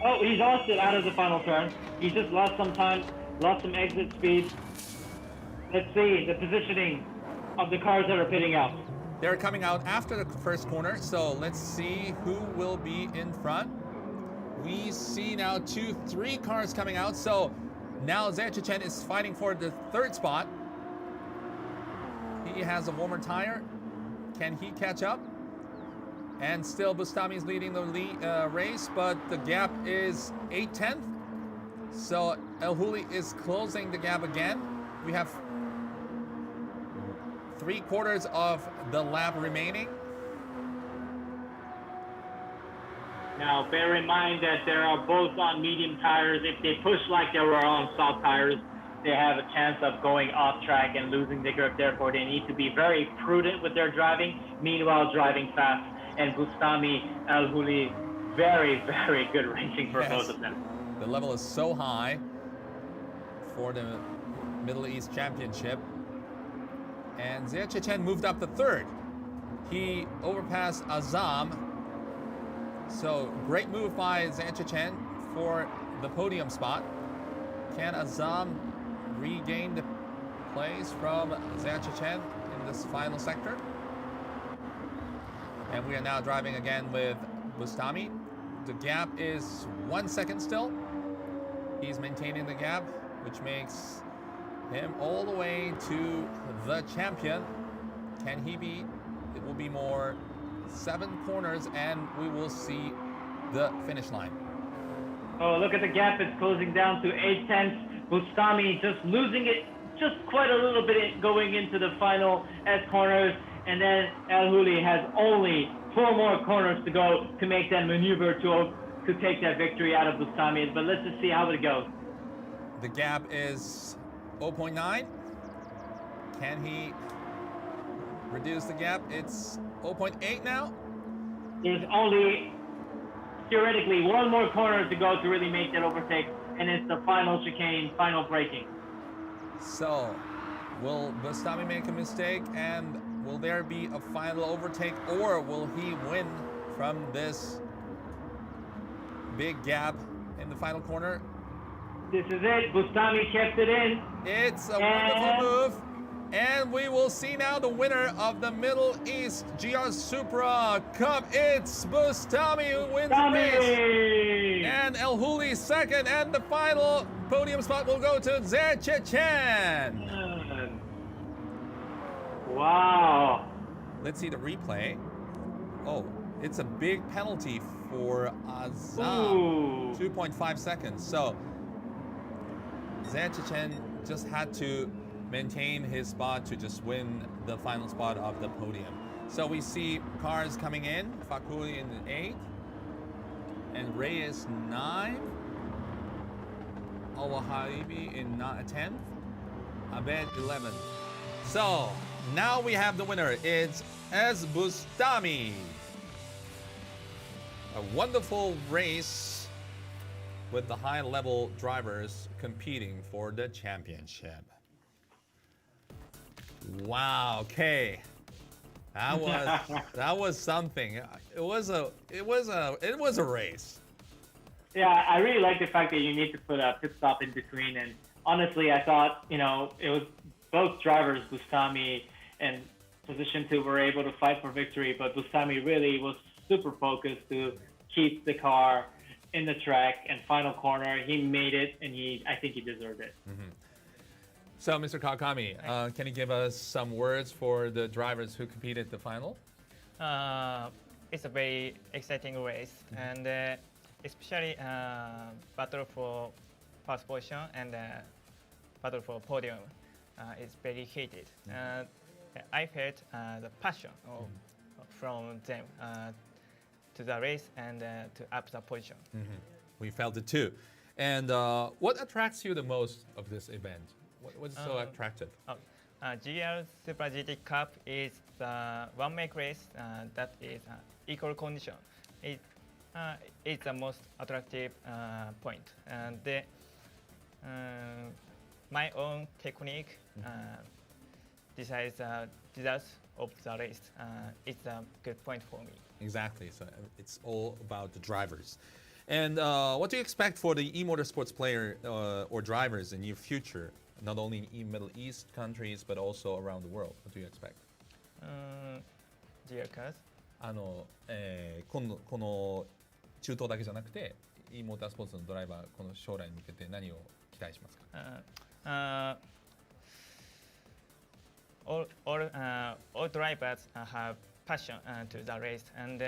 Oh, he's also out of the final turn. He just lost some time, lost some exit speed. Let's see the positioning of the cars that are pitting out. They're coming out after the first corner, so let's see who will be in front. We see now 3 cars coming out, so now Zia Chechen is fighting for the 3rd spot. He has a warmer tire. Can he catch up? And still Bustami is leading the race, but the gap is 8/10. So El Houli is closing the gap again. We have 3/4 of the lap remaining. Now, bear in mind that they are both on medium tires. If they push like they were on soft tires, they have a chance of going off track and losing the grip. Therefore, they need to be very prudent with their driving, meanwhile driving fast. And Bustami, El Houli, very, very good racing for both of them. The level is so high for the Middle East Championship. And Zia Chechen moved up to 3rd. He overpassed Azam. So great move by Zia Chechen for the podium spot. Can Azam regain the place from Zia Chechen in this final sector? And we are now driving again with Bustami. The gap is 1 second still. He's maintaining the gap, which makes him all the way to the champion. Can he beat? It will be more 7 corners and we will see the finish line. Oh, look at the gap. It's closing down to 8/10. Bustami just losing it just quite a little bit going into the final S corners. And then El Houli has only 4 more corners to go to make that maneuver to take that victory out of Bustami. But let's just see how it goes. The gap is 0.9. Can he reduce the gap? It's 0.8 now. There's only theoretically 1 more corner to go to really make that overtake. And it's the final chicane, final braking. So, will Bustami make a mistake and will there be a final overtake, or will he win from this big gap in the final corner? This is it. Bustami kept it in. It's a wonderful move. And we will see now the winner of the Middle East GR Supra Cup. It's Bustami who wins the race. And El Houli 2nd, and the final podium spot will go to Zia Chechen. Wow. Let's see the replay. Oh, it's a big penalty for Azam. 2.5 seconds. So Zia Chechen just had to maintain his spot to just win the final spot of the podium. So we see cars coming in. Fakouli in 8th. And Reyes 9. Al-Wahaibi in 10th. Abed 11th. So now we have the winner. It's Bustami. A wonderful race with the high-level drivers competing for the championship. Wow, okay. That was something. It was a race. Yeah, I really like the fact that you need to put a pit stop in between. And honestly, I thought, it was both drivers, Bustami and Position 2, were able to fight for victory. But Bustami really was super focused to keep the car in the track. And final corner, he made it, and I think he deserved it. Mm-hmm. So, Mr. Kawakami, can you give us some words for the drivers who competed the final? It's a very exciting race, and especially battle for first position and battle for podium is very heated. I felt the passion from them to the race and to up the position. Mm-hmm. We felt it too. And what attracts you the most of this event? What's so attractive? GR Supra GT Cup is the one-make race that is equal condition. It's the most attractive point. And My own technique decides the results of the race. It's a good point for me. Exactly. So it's all about the drivers. And what do you expect for the e-motorsports player or drivers in your future, not only in Middle East countries, but also around the world? What do you expect? GR cars? この中東だけじゃなくて、e モータースポーツのドライバー、この将来に向けて何を期待しますか？ all drivers have passion to the race and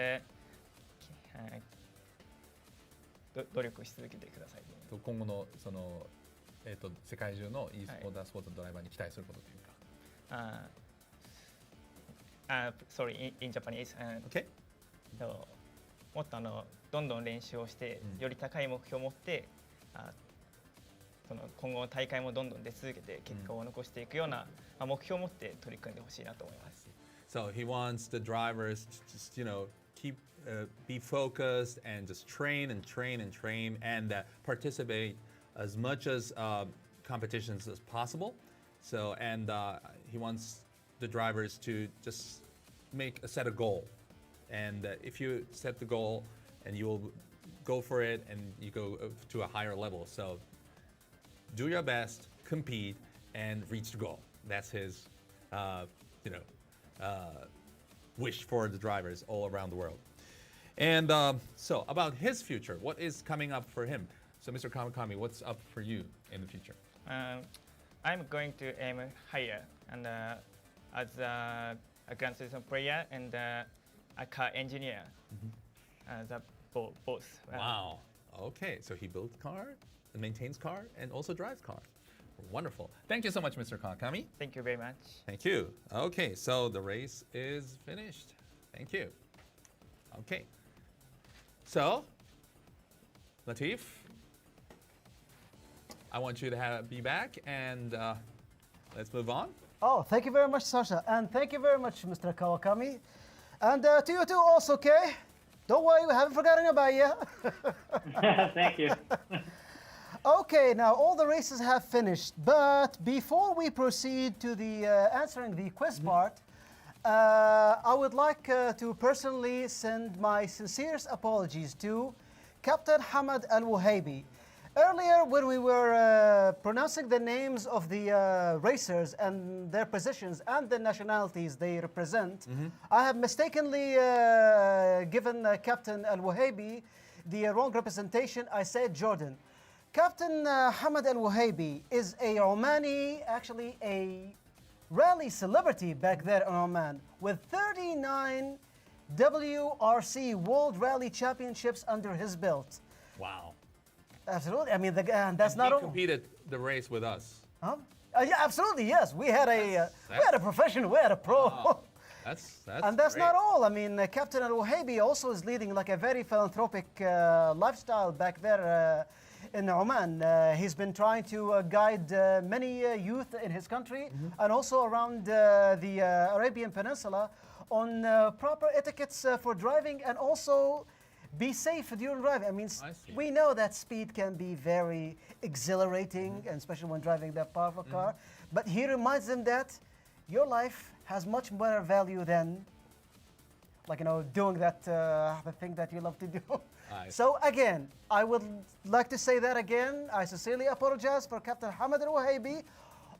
努力し続けてください。今後のその世界中の e モータースポーツのドライバーに期待することというか。Sorry, in Japanese. Okay. もっとどんどん練習をして、より高い目標を持って、その今後の大会もどんどん出続けて結果を残していくような目標を持って取り組んでほしいなと思います。So he wants the drivers to just, keep be focused and just train and train and train and participate as much as competitions as possible. So and he wants the drivers to just set a goal. And if you set the goal and you will go for it and you go to a higher level. So do your best, compete, and reach the goal. That's his, wish for the drivers all around the world. And so about his future, what is coming up for him? So Mr. Kawakami, what's up for you in the future? I'm going to aim higher and as a Gran Turismo player and a car engineer. Both. Wow. Okay, so he builds car, maintains car, and also drives car. Wonderful. Thank you so much, Mr. Kawakami. Thank you very much. Thank you. Okay, so the race is finished. Thank you. Okay. So, Latif, I want you to be back and let's move on. Oh, thank you very much, Sasha. And thank you very much, Mr. Kawakami. And to you too also, Kay. Don't worry, we haven't forgotten about you. Thank you. Okay, now all the races have finished. But before we proceed to the answering the quiz part, I would like to personally send my sincerest apologies to Captain Hamad Al-Wuhaibi. Earlier, when we were pronouncing the names of the racers and their positions and the nationalities they represent, I have mistakenly given Captain Al-Wuhaibi the wrong representation. I said Jordan. Captain Hamad Al-Wuhaibi is a Omani, actually a rally celebrity back there in Oman, with 39 WRC World Rally Championships under his belt. Wow. Absolutely. I mean, that's not all. He competed the race with us. Huh? Yeah, absolutely. Yes, we had a professional, we had a pro. Wow. That's and that's great. not all. I mean, Captain Al-Wuhaibi also is leading like a very philanthropic lifestyle back there in Oman. He's been trying to guide many youth in his country and also around the Arabian Peninsula on proper etiquettes for driving and also be safe during driving. I mean, we know that speed can be very exhilarating, and especially when driving that powerful car. But he reminds them that your life has much more value than, doing that the thing that you love to do. So again, I would like to say that again. I sincerely apologize for Captain Hamad Al-Wuhaibi.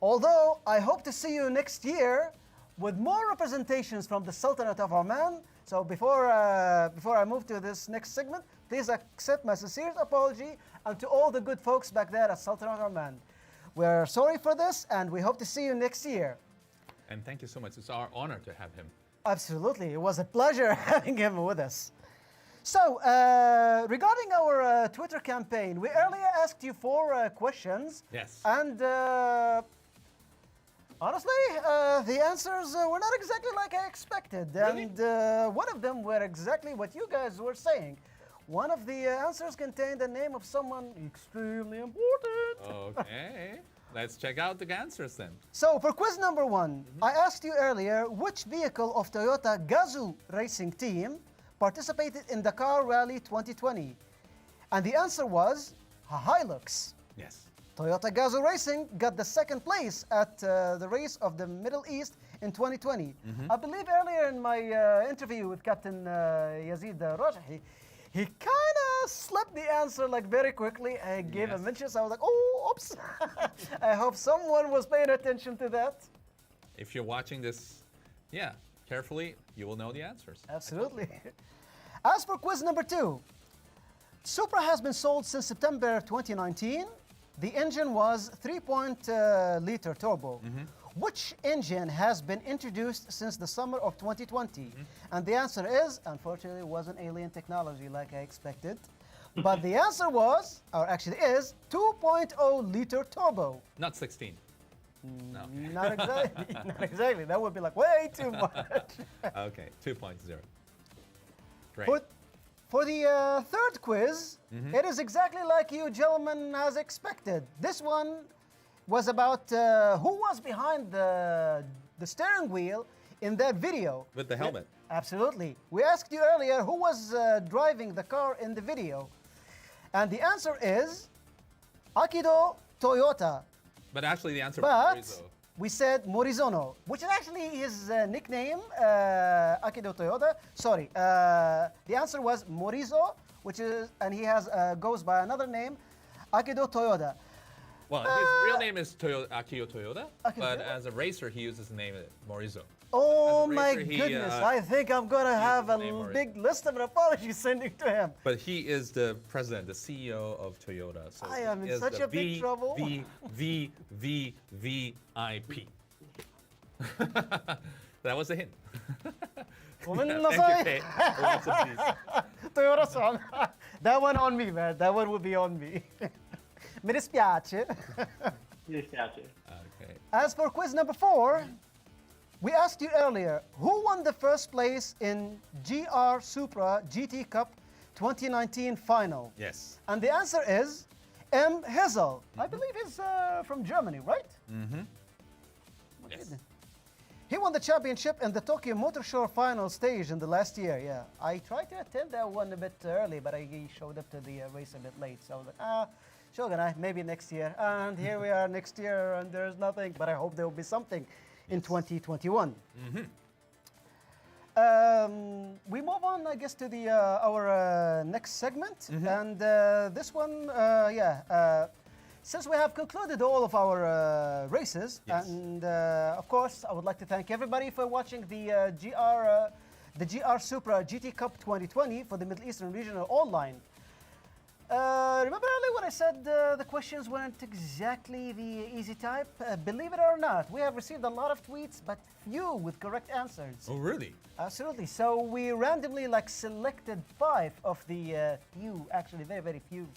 Although I hope to see you next year with more representations from the Sultanate of Oman. So before I move to this next segment, please accept my sincerest apology and to all the good folks back there at Sultanate of Oman. We're sorry for this and we hope to see you next year. And thank you so much. It's our honor to have him. Absolutely. It was a pleasure having him with us. So, regarding our Twitter campaign, we earlier asked you 4 questions. Yes. And honestly, the answers were not exactly like I expected. Really? And one of them were exactly what you guys were saying. One of the answers contained the name of someone extremely important. Okay. Let's check out the answers then. So for quiz number 1, I asked you earlier which vehicle of Toyota GAZOO racing team participated in Dakar Rally 2020. And the answer was a Hilux. Yes. Toyota GAZOO Racing got the second place at the race of the Middle East in 2020. I believe earlier in my interview with Captain Yazid Rajahi, he kind of slipped the answer like very quickly. I gave a mention, so I was like, oh, oops. I hope someone was paying attention to that. If you're watching this, carefully, you will know the answers. Absolutely. As for quiz number 2, Supra has been sold since September 2019. The engine was 3.0-liter turbo. Which engine has been introduced since the summer of 2020? And the answer is, unfortunately, it wasn't alien technology like I expected. But the answer was, or actually is, 2.0-liter turbo. Not 16. No. Not exactly. Not exactly. That would be like way too much. Okay, 2.0. Great. For the third quiz, it is exactly like you gentlemen has expected. This one was about who was behind the steering wheel in that video. With the helmet. Absolutely. We asked you earlier who was driving the car in the video. And the answer is Akido Toyota. But actually the answer was Morizo. We said Morizono, which is actually his nickname, Akido Toyota. Sorry, the answer was Morizo, and he goes by another name, Akido Toyota. Well, his real name is Akio Toyota, but as a racer, he uses the name Morizo. Oh my goodness, I think I'm going to have a big list of apologies sending to him. But he is the president, the CEO of Toyota. So I am in such a big trouble. VIP. That was a hint. Thank you, Kay. Lots of these. Toyota song. That one on me, man. That one will be on me. Mi dispiace. Mi dispiace. Okay. As for quiz number 4, we asked you earlier, who won the first place in GR Supra GT Cup 2019 final? Yes. And the answer is M. Hizzle. I believe he's from Germany, right? Yes. He won the championship in the Tokyo Motor Show final stage in the last year, yeah. I tried to attend that one a bit early, but I showed up to the race a bit late. So I was like, Shogunai, maybe next year. And here we are next year, and there's nothing. But I hope there will be something in 2021. We move on, I guess, to the our next segment. And this one, since we have concluded all of our races, and of course, I would like to thank everybody for watching the GR Supra GT Cup 2020 for the Middle Eastern Regional Online. Remember earlier when I said the questions weren't exactly the easy type? Believe it or not, we have received a lot of tweets, but few with correct answers. Oh, really? Absolutely. So we randomly selected 5 of the few, actually very, very few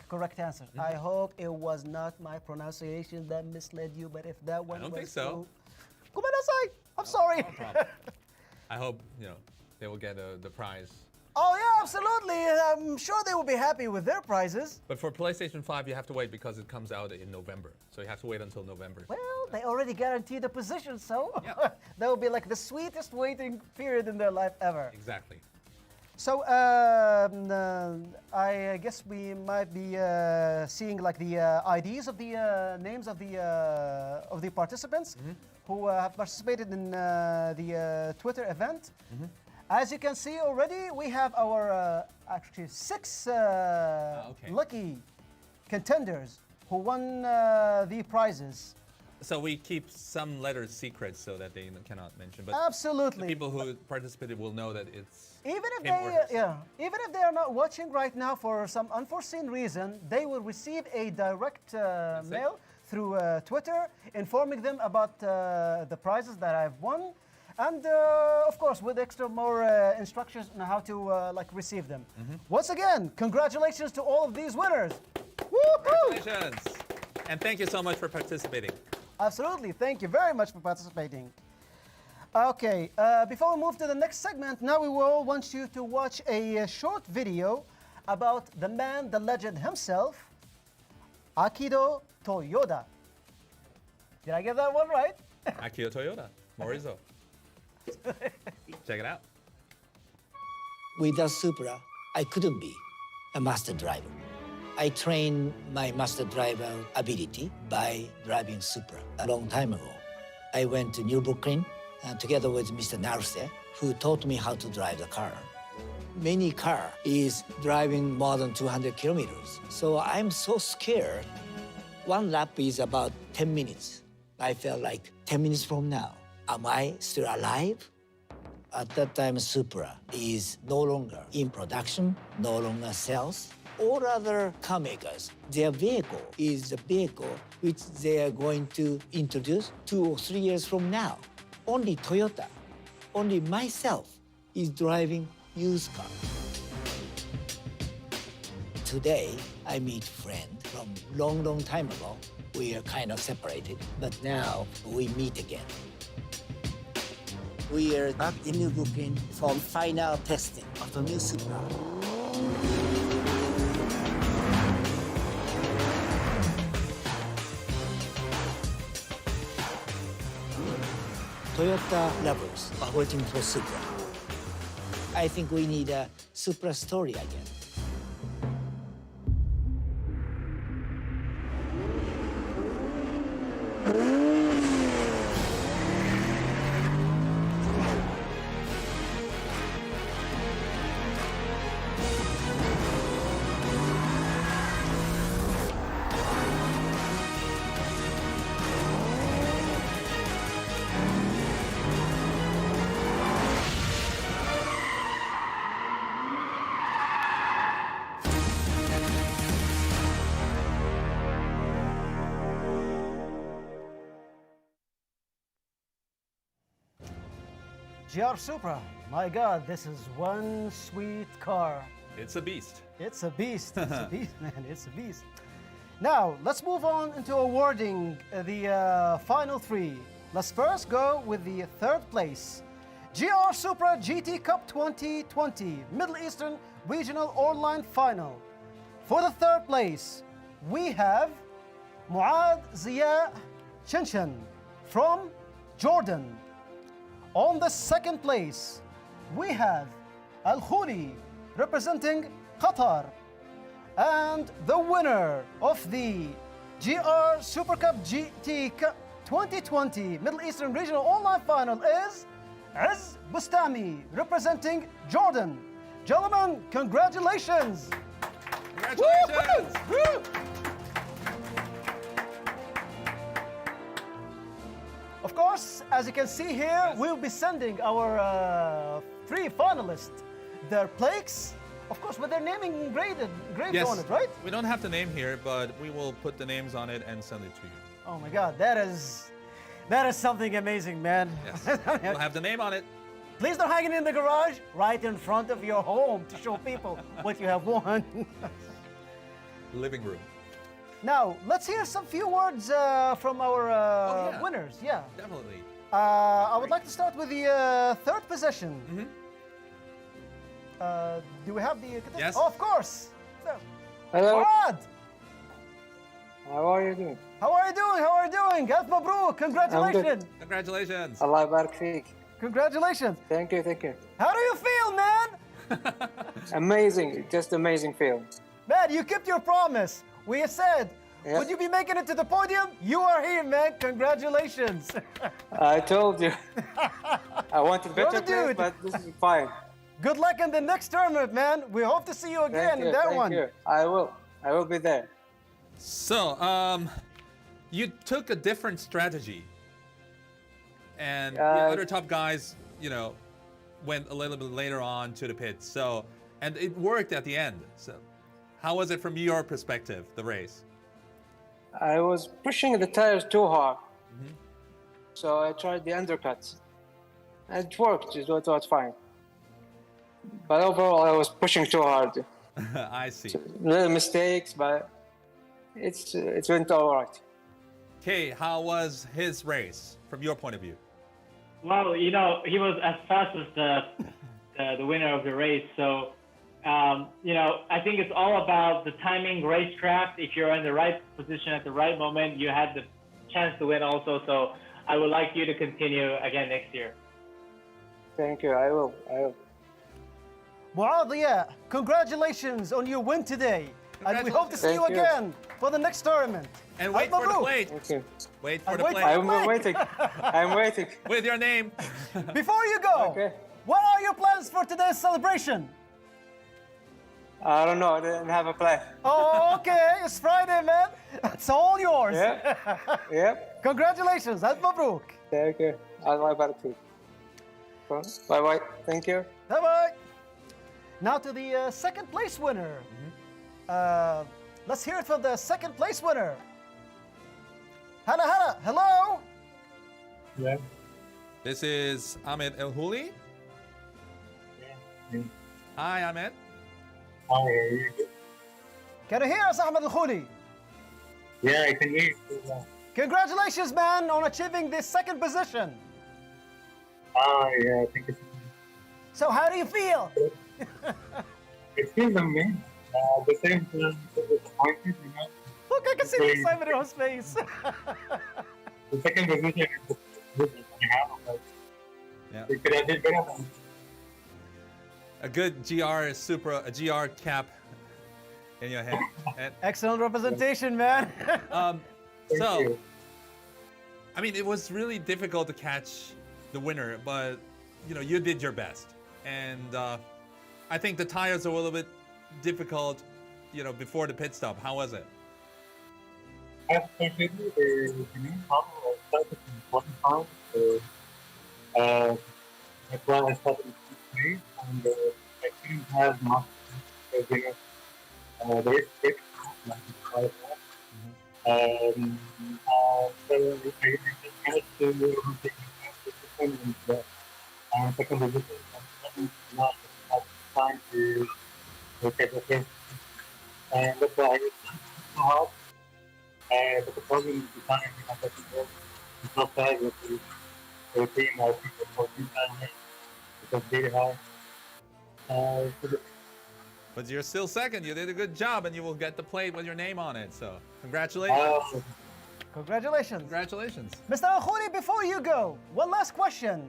correct answers. I hope it was not my pronunciation that misled you, but if that one I don't was think so. Gomenasai. I'm sorry. No problem. I hope, they will get the prize. Oh yeah, absolutely. I'm sure they will be happy with their prizes. But for PlayStation 5, you have to wait because it comes out in November. So you have to wait until November. Well, they already guaranteed the position, so that will be like the sweetest waiting period in their life ever. Exactly. So I guess we might be seeing the IDs of the names of the participants who have participated in the Twitter event. As you can see already, we have our actually 6 lucky contenders who won the prizes. So we keep some letters secret so that they cannot mention. But absolutely, the people who participated will know that it's even if they are not watching right now for some unforeseen reason, they will receive a direct mail through Twitter informing them about the prizes that I've won. And of course, with extra more instructions on how to receive them. Once again, congratulations to all of these winners. Congratulations. And thank you so much for participating. Absolutely. Thank you very much for participating. Okay, before we move to the next segment, now we will want you to watch a short video about the man, the legend himself, Akido Toyoda. Did I get that one right? Akio Toyota, Morizo. Check it out. Without Supra, I couldn't be a master driver. I trained my master driver ability by driving Supra a long time ago. I went to New Brooklyn together with Mr. Naruse, who taught me how to drive the car. Many car is driving more than 200 kilometers. So I'm so scared. One lap is about 10 minutes. I felt like 10 minutes from now, am I still alive? At that time, Supra is no longer in production, no longer sells. All other car makers, their vehicle is the vehicle which they are going to introduce 2 or 3 years from now. Only Toyota, only myself is driving used car. Today, I meet friend from long time ago. We are kind of separated, but now we meet again. We are back in New Brooklyn for final testing of the new Supra. Toyota lovers are waiting for Supra. I think we need a Supra story again. GR Supra, my God, this is one sweet car. It's a beast. It's a beast. It's a beast, man. It's a beast. Now, let's move on into awarding the final three. Let's first go with the third place. GR Supra GT Cup 2020 Middle Eastern Regional Online Final. For the third place, we have Muad Ziya Chinchan from Jordan. On the second place, we have Al Khouli representing Qatar. And the winner of the GR Super Cup GT Cup 2020 Middle Eastern Regional Online Final is Az Bustami representing Jordan. Gentlemen, congratulations! Congratulations! Woo! Of course, as you can see here, we'll be sending our three finalists their plaques, of course, with their naming engraved on it, right? We don't have the name here, but we will put the names on it and send it to you. Oh my God, that is something amazing, man. Yes, we'll have the name on it. Please don't hang it in the garage, right in front of your home to show people what you have won. Living room. Now, let's hear some few words from our winners. Yeah, definitely. I would like to start with the third position. Do we have the? Yes. Oh, of course. Hello. Muad! How are you doing? How are you doing? How are you doing? Alf Mabruk! Congratulations! Congratulations! Allah Barak Feek. Congratulations! Thank you, thank you. How do you feel, man? Amazing, just amazing feeling. Man, you kept your promise. We said, would you be making it to the podium? You are here, man. Congratulations. I told you. I wanted better Brother, place, but this is fine. Good luck in the next tournament, man. We hope to see you again in that one. Thank you. I will be there. So, you took a different strategy. And the other top guys, you know, went a little bit later on to the pits. So, and it worked at the end. So, how was it from your perspective, the race? I was pushing the tires too hard. So I tried the undercuts. And it worked, it was fine. But overall, I was pushing too hard. I see. Little mistakes, but it went all right. Kay, how was his race from your point of view? Well, you know, he was as fast as the winner of the race. So, you know, I think it's all about the timing, racecraft. If you're in the right position at the right moment, you had the chance to win also. So I would like you to continue again next year. Thank you, I will. Muad, congratulations on your win today. And we hope to see you Thank you. again for the next tournament. And wait for the Mabruk. plate. Okay. Wait for And the wait plate. for I'm waiting. I'm waiting. With your name. Before you go, Okay. what are your plans for today's celebration? I don't know. I didn't have a plan. Oh, okay. It's Friday, man. It's all yours. Yeah. Yep. Congratulations. Alf Mabruk. Thank you. Allah barak fik. Bye bye. Thank you. Bye-bye. Now to the second place winner. Let's hear it from the second place winner. Hello. Yeah. This is Ahmed El Huli. Yeah. Hi, Ahmed. Hi. Can you hear us, Ahmed Al Khuli? Yeah, I can hear you. Congratulations, man, on achieving the second position. Yeah, thank you. So how do you feel? It feels amazing. At the same time, disappointed, you know. Look, I can see the excitement in his face. The second position is the position I have, but Yeah. we could have did better than A good GR Supra, a GR cap in your head. And, Excellent representation, man. so, you. I mean, it was really difficult to catch the winner, but you know, you did your best. And I think the tires were a little bit difficult, you know, before the pit stop. How was it? Especially the main problem was started in 1 so that's why I started in 3 and I didn't have much because you know there is quick like so I managed to take the position and second position and not have time to take the first and that's why I was so hard. But the problem is the time we have it's not bad with the team or people 14 times because very high. But you're still second. You did a good job, and you will get the plate with your name on it. So, congratulations. Congratulations. Congratulations. Mr. Al Khuli, before you go, one last question.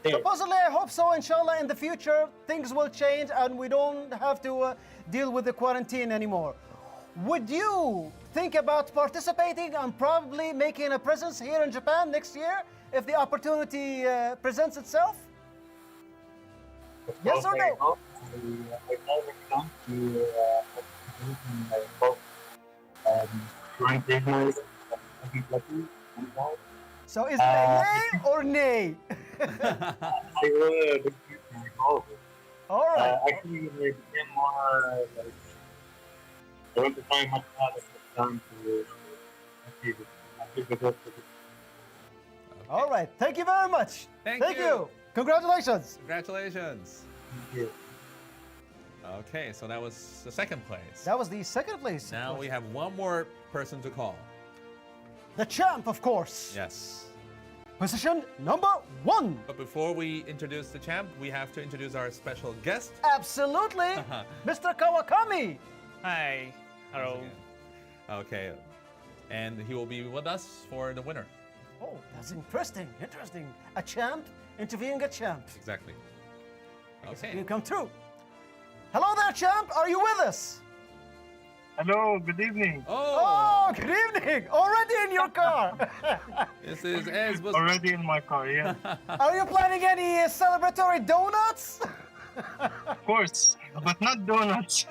Supposedly, I hope so, inshallah, in the future, things will change and we don't have to deal with the quarantine anymore. Would you think about participating and probably making a presence here in Japan next year if the opportunity presents itself? Yes or no? I've never come to both Grand Turismo So is it a yay or nay? I would involved. All right. Actually, I became more like I want to try much harder this time to achieve it. Achieve the best of it. All right. Thank you very much. Thank you. Congratulations. Congratulations. Thank you. Okay, so that was the second place. That was the second place. Now we have one more person to call. The champ, of course. Yes. Position number 1. But before we introduce the champ, we have to introduce our special guest. Absolutely. Mr. Kawakami. Hi. Hello. Okay. And he will be with us for the winner. Oh, that's interesting. Interesting. A champ interviewing a champ. Exactly. Okay. You come through. Hello there, champ. Are you with us? Hello, good evening. Oh, good evening. Already in your car. This is Ez. Already in my car, yeah. Are you planning any celebratory donuts? Of course, but not donuts.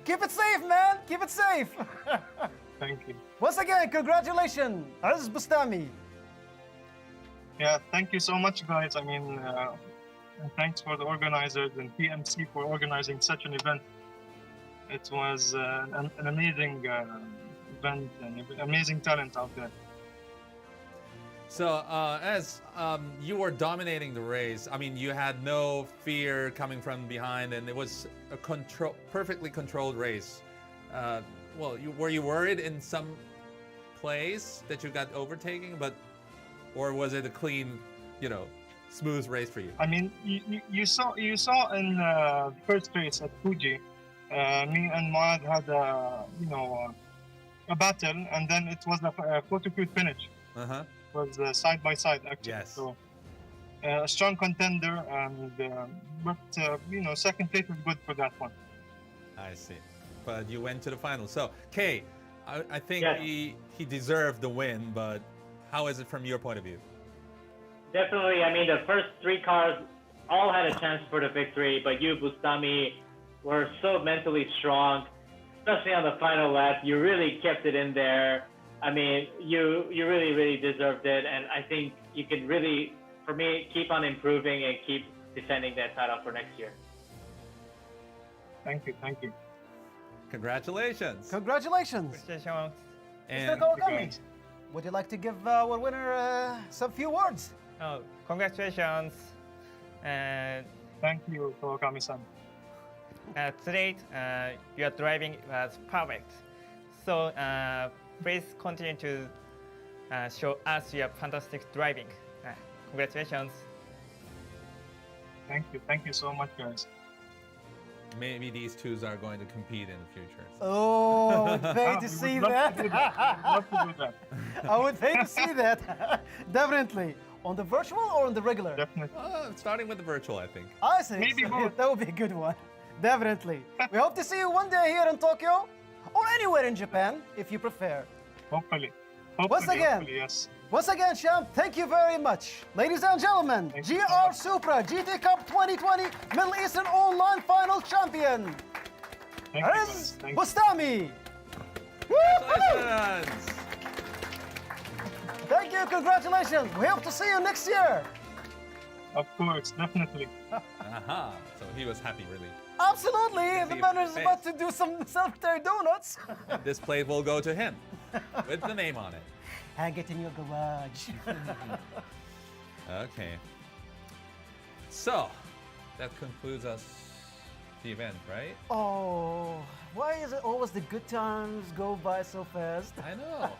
Keep it safe, man. Keep it safe. Thank you. Once again, congratulations, Aziz Bustami. Yeah, thank you so much, guys. I mean, and thanks for the organizers and PMC for organizing such an event. It was an amazing event and amazing talent out there. So, as you were dominating the race, I mean, you had no fear coming from behind, and it was a perfectly controlled race. Well, were you worried in some place that you got overtaking, or was it a clean, smooth race for you? I mean, you saw in the first race at Fuji, me and Moad had a battle, and then it was a photo shoot finish. Uh-huh. It was side by side actually. Yes. So a strong contender, and but second place was good for that one. I see. But you went to the final. So, Kay, I think Yes. he deserved the win, but how is it from your point of view? Definitely. I mean, the first three cars all had a chance for the victory, but you, Bustami, were so mentally strong, especially on the final lap. You really kept it in there. I mean, you really, really deserved it, and I think you can really, for me, keep on improving and keep defending that title for next year. Thank you. Congratulations. Congratulations. Congratulations. And Mr. Kawakami, would you like to give our winner some few words? Oh, congratulations. Thank you, Kawakami-san. Today, your driving was perfect. So please continue to show us your fantastic driving. Congratulations. Thank you so much, guys. maybe these twos are going to compete in the future. Oh, I would pay to see that. Love to do that. I would pay to see that. Definitely. On the virtual or on the regular? Definitely. Starting with the virtual, I think. I see. Maybe So both. that would be a good one. Definitely. We hope to see you one day here in Tokyo or anywhere in Japan, if you prefer. Hopefully. Once again, Hopefully, yes. Once again, Sham, thank you very much. Ladies and gentlemen, Thank you so GR much. Supra GT Cup 2020 Middle Eastern Online Final Champion. Thank you, Riz guys. Thank you. Bustami. Woo-hoo! Congratulations! Thank you, congratulations. We hope to see you next year. Of course, definitely. Aha! So he was happy, really. Absolutely. The See man your is face. about to do some self-care donuts. And this plate will go to him with the name on it. Hang it in your garage. Okay. So that concludes the event, right? Oh, why is it always the good times go by so fast? I know.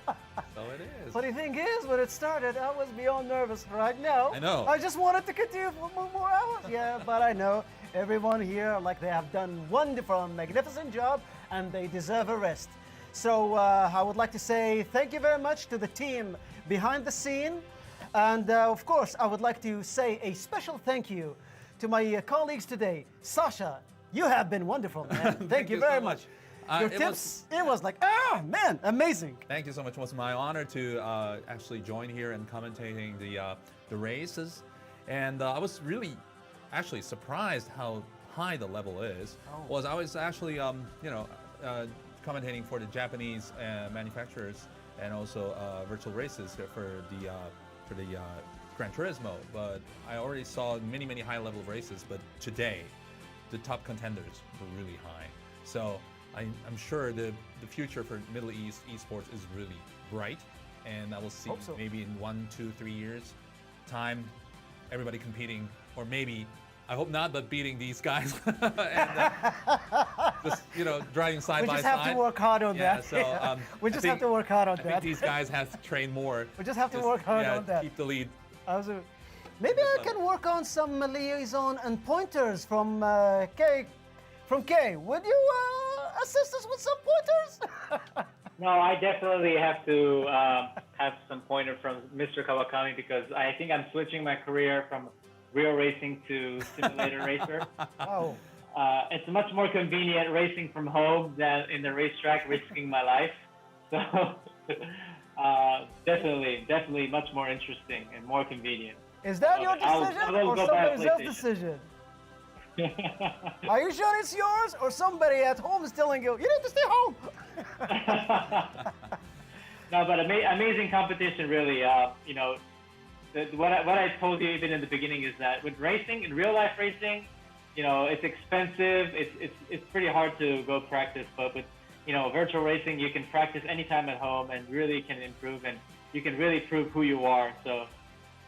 So it is. Funny thing is, when it started, I was beyond nervous. Right now, I know. I just wanted to continue for more hours. Yeah, but I know everyone here, like they have done wonderful, magnificent job, and they deserve a rest. So I would like to say thank you very much to the team behind the scene. And of course, I would like to say a special thank you to my colleagues today. Sasha, you have been wonderful, man. Thank you you so very much. much. Your tips, it was like, man, amazing. Thank you so much. It was my honor to actually join here and commentating the races. And I was really actually surprised how high the level is. Oh. I was actually, commentating for the Japanese manufacturers and also virtual races for the Gran Turismo. But I already saw many high level races. But today, the top contenders were really high. So I'm sure the future for Middle East esports is really bright, and I will see Hope so. maybe in 1, 2, 3 years time, everybody competing, or maybe I hope not, but beating these guys and just driving side We by just side. have to work hard on Yeah, that. so We I just think- have to work hard on I that. think these guys have to train more. We just have to work hard on that. Keep the lead. Absolutely. Maybe I can work on some liaison and pointers from Kay. From Kay, would you assist us with some pointers? No, I definitely have to have some pointer from Mr. Kawakami because I think I'm switching my career from real racing to simulator racer. Oh. It's much more convenient racing from home than in the racetrack, risking my life. So definitely much more interesting and more convenient. Is that your decision I will or go buy a somebody else's PlayStation. decision? Are you sure it's yours or somebody at home is telling you, you need to stay home? No, but amazing competition, really. What I told you even in the beginning is that with racing, in real life racing, it's expensive. It's pretty hard to go practice, but with virtual racing, you can practice anytime at home and really can improve, and you can really prove who you are. So,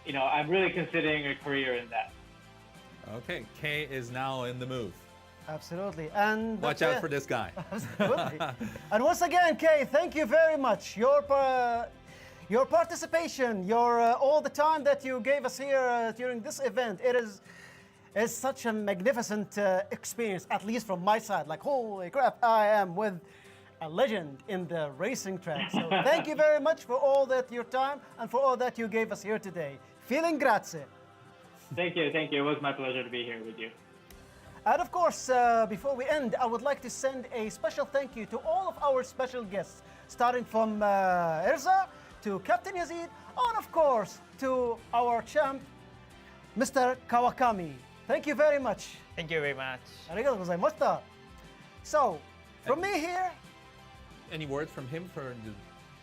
I'm really considering a career in that. Okay, Kay is now in the move. Absolutely. And Watch out for this guy. Absolutely. And once again, Kay, thank you very much. Your participation, all the time that you gave us here during this event, it is such a magnificent experience, at least from my side. Like, holy crap, I am with a legend in the racing track. So thank you very much for all that your time and for all that you gave us here today. Feeling grazie. Thank you. It was my pleasure to be here with you. And of course, before we end, I would like to send a special thank you to all of our special guests, starting from Erza to Captain Yazid, and of course to our champ, Mr. Kawakami. Thank you very much. Thank you very much. ありがとうございました. So, from me here. Any word from him for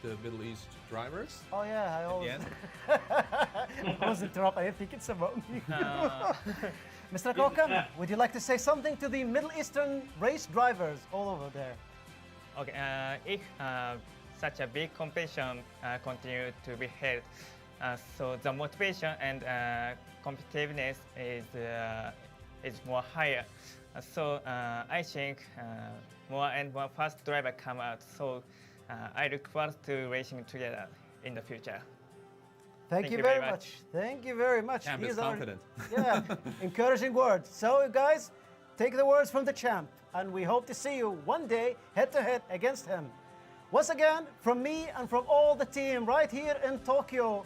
the Middle East drivers? Oh yeah, I always. I was interrupt. I think it's about me. Mr. Kawakami, would you like to say something to the Middle Eastern race drivers all over there? Okay, if such a big competition continue to be held, so the motivation and competitiveness is more higher. So I think more and more fast driver come out. So I look forward to racing together in the future. Thank you very much. Thank you very much. Champ is These are, confident. yeah, encouraging words. So guys, take the words from the champ, and we hope to see you one day head-to-head against him. Once again, from me and from all the team right here in Tokyo,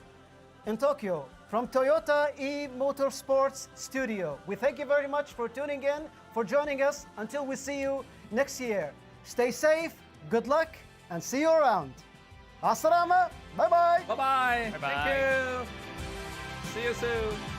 from Toyota e-Motorsports Studio, we thank you very much for tuning in, for joining us. Until we see you next year, stay safe, good luck, and see you around. As-salama, bye-bye. Bye-bye. Bye-bye. Thank you. See you soon.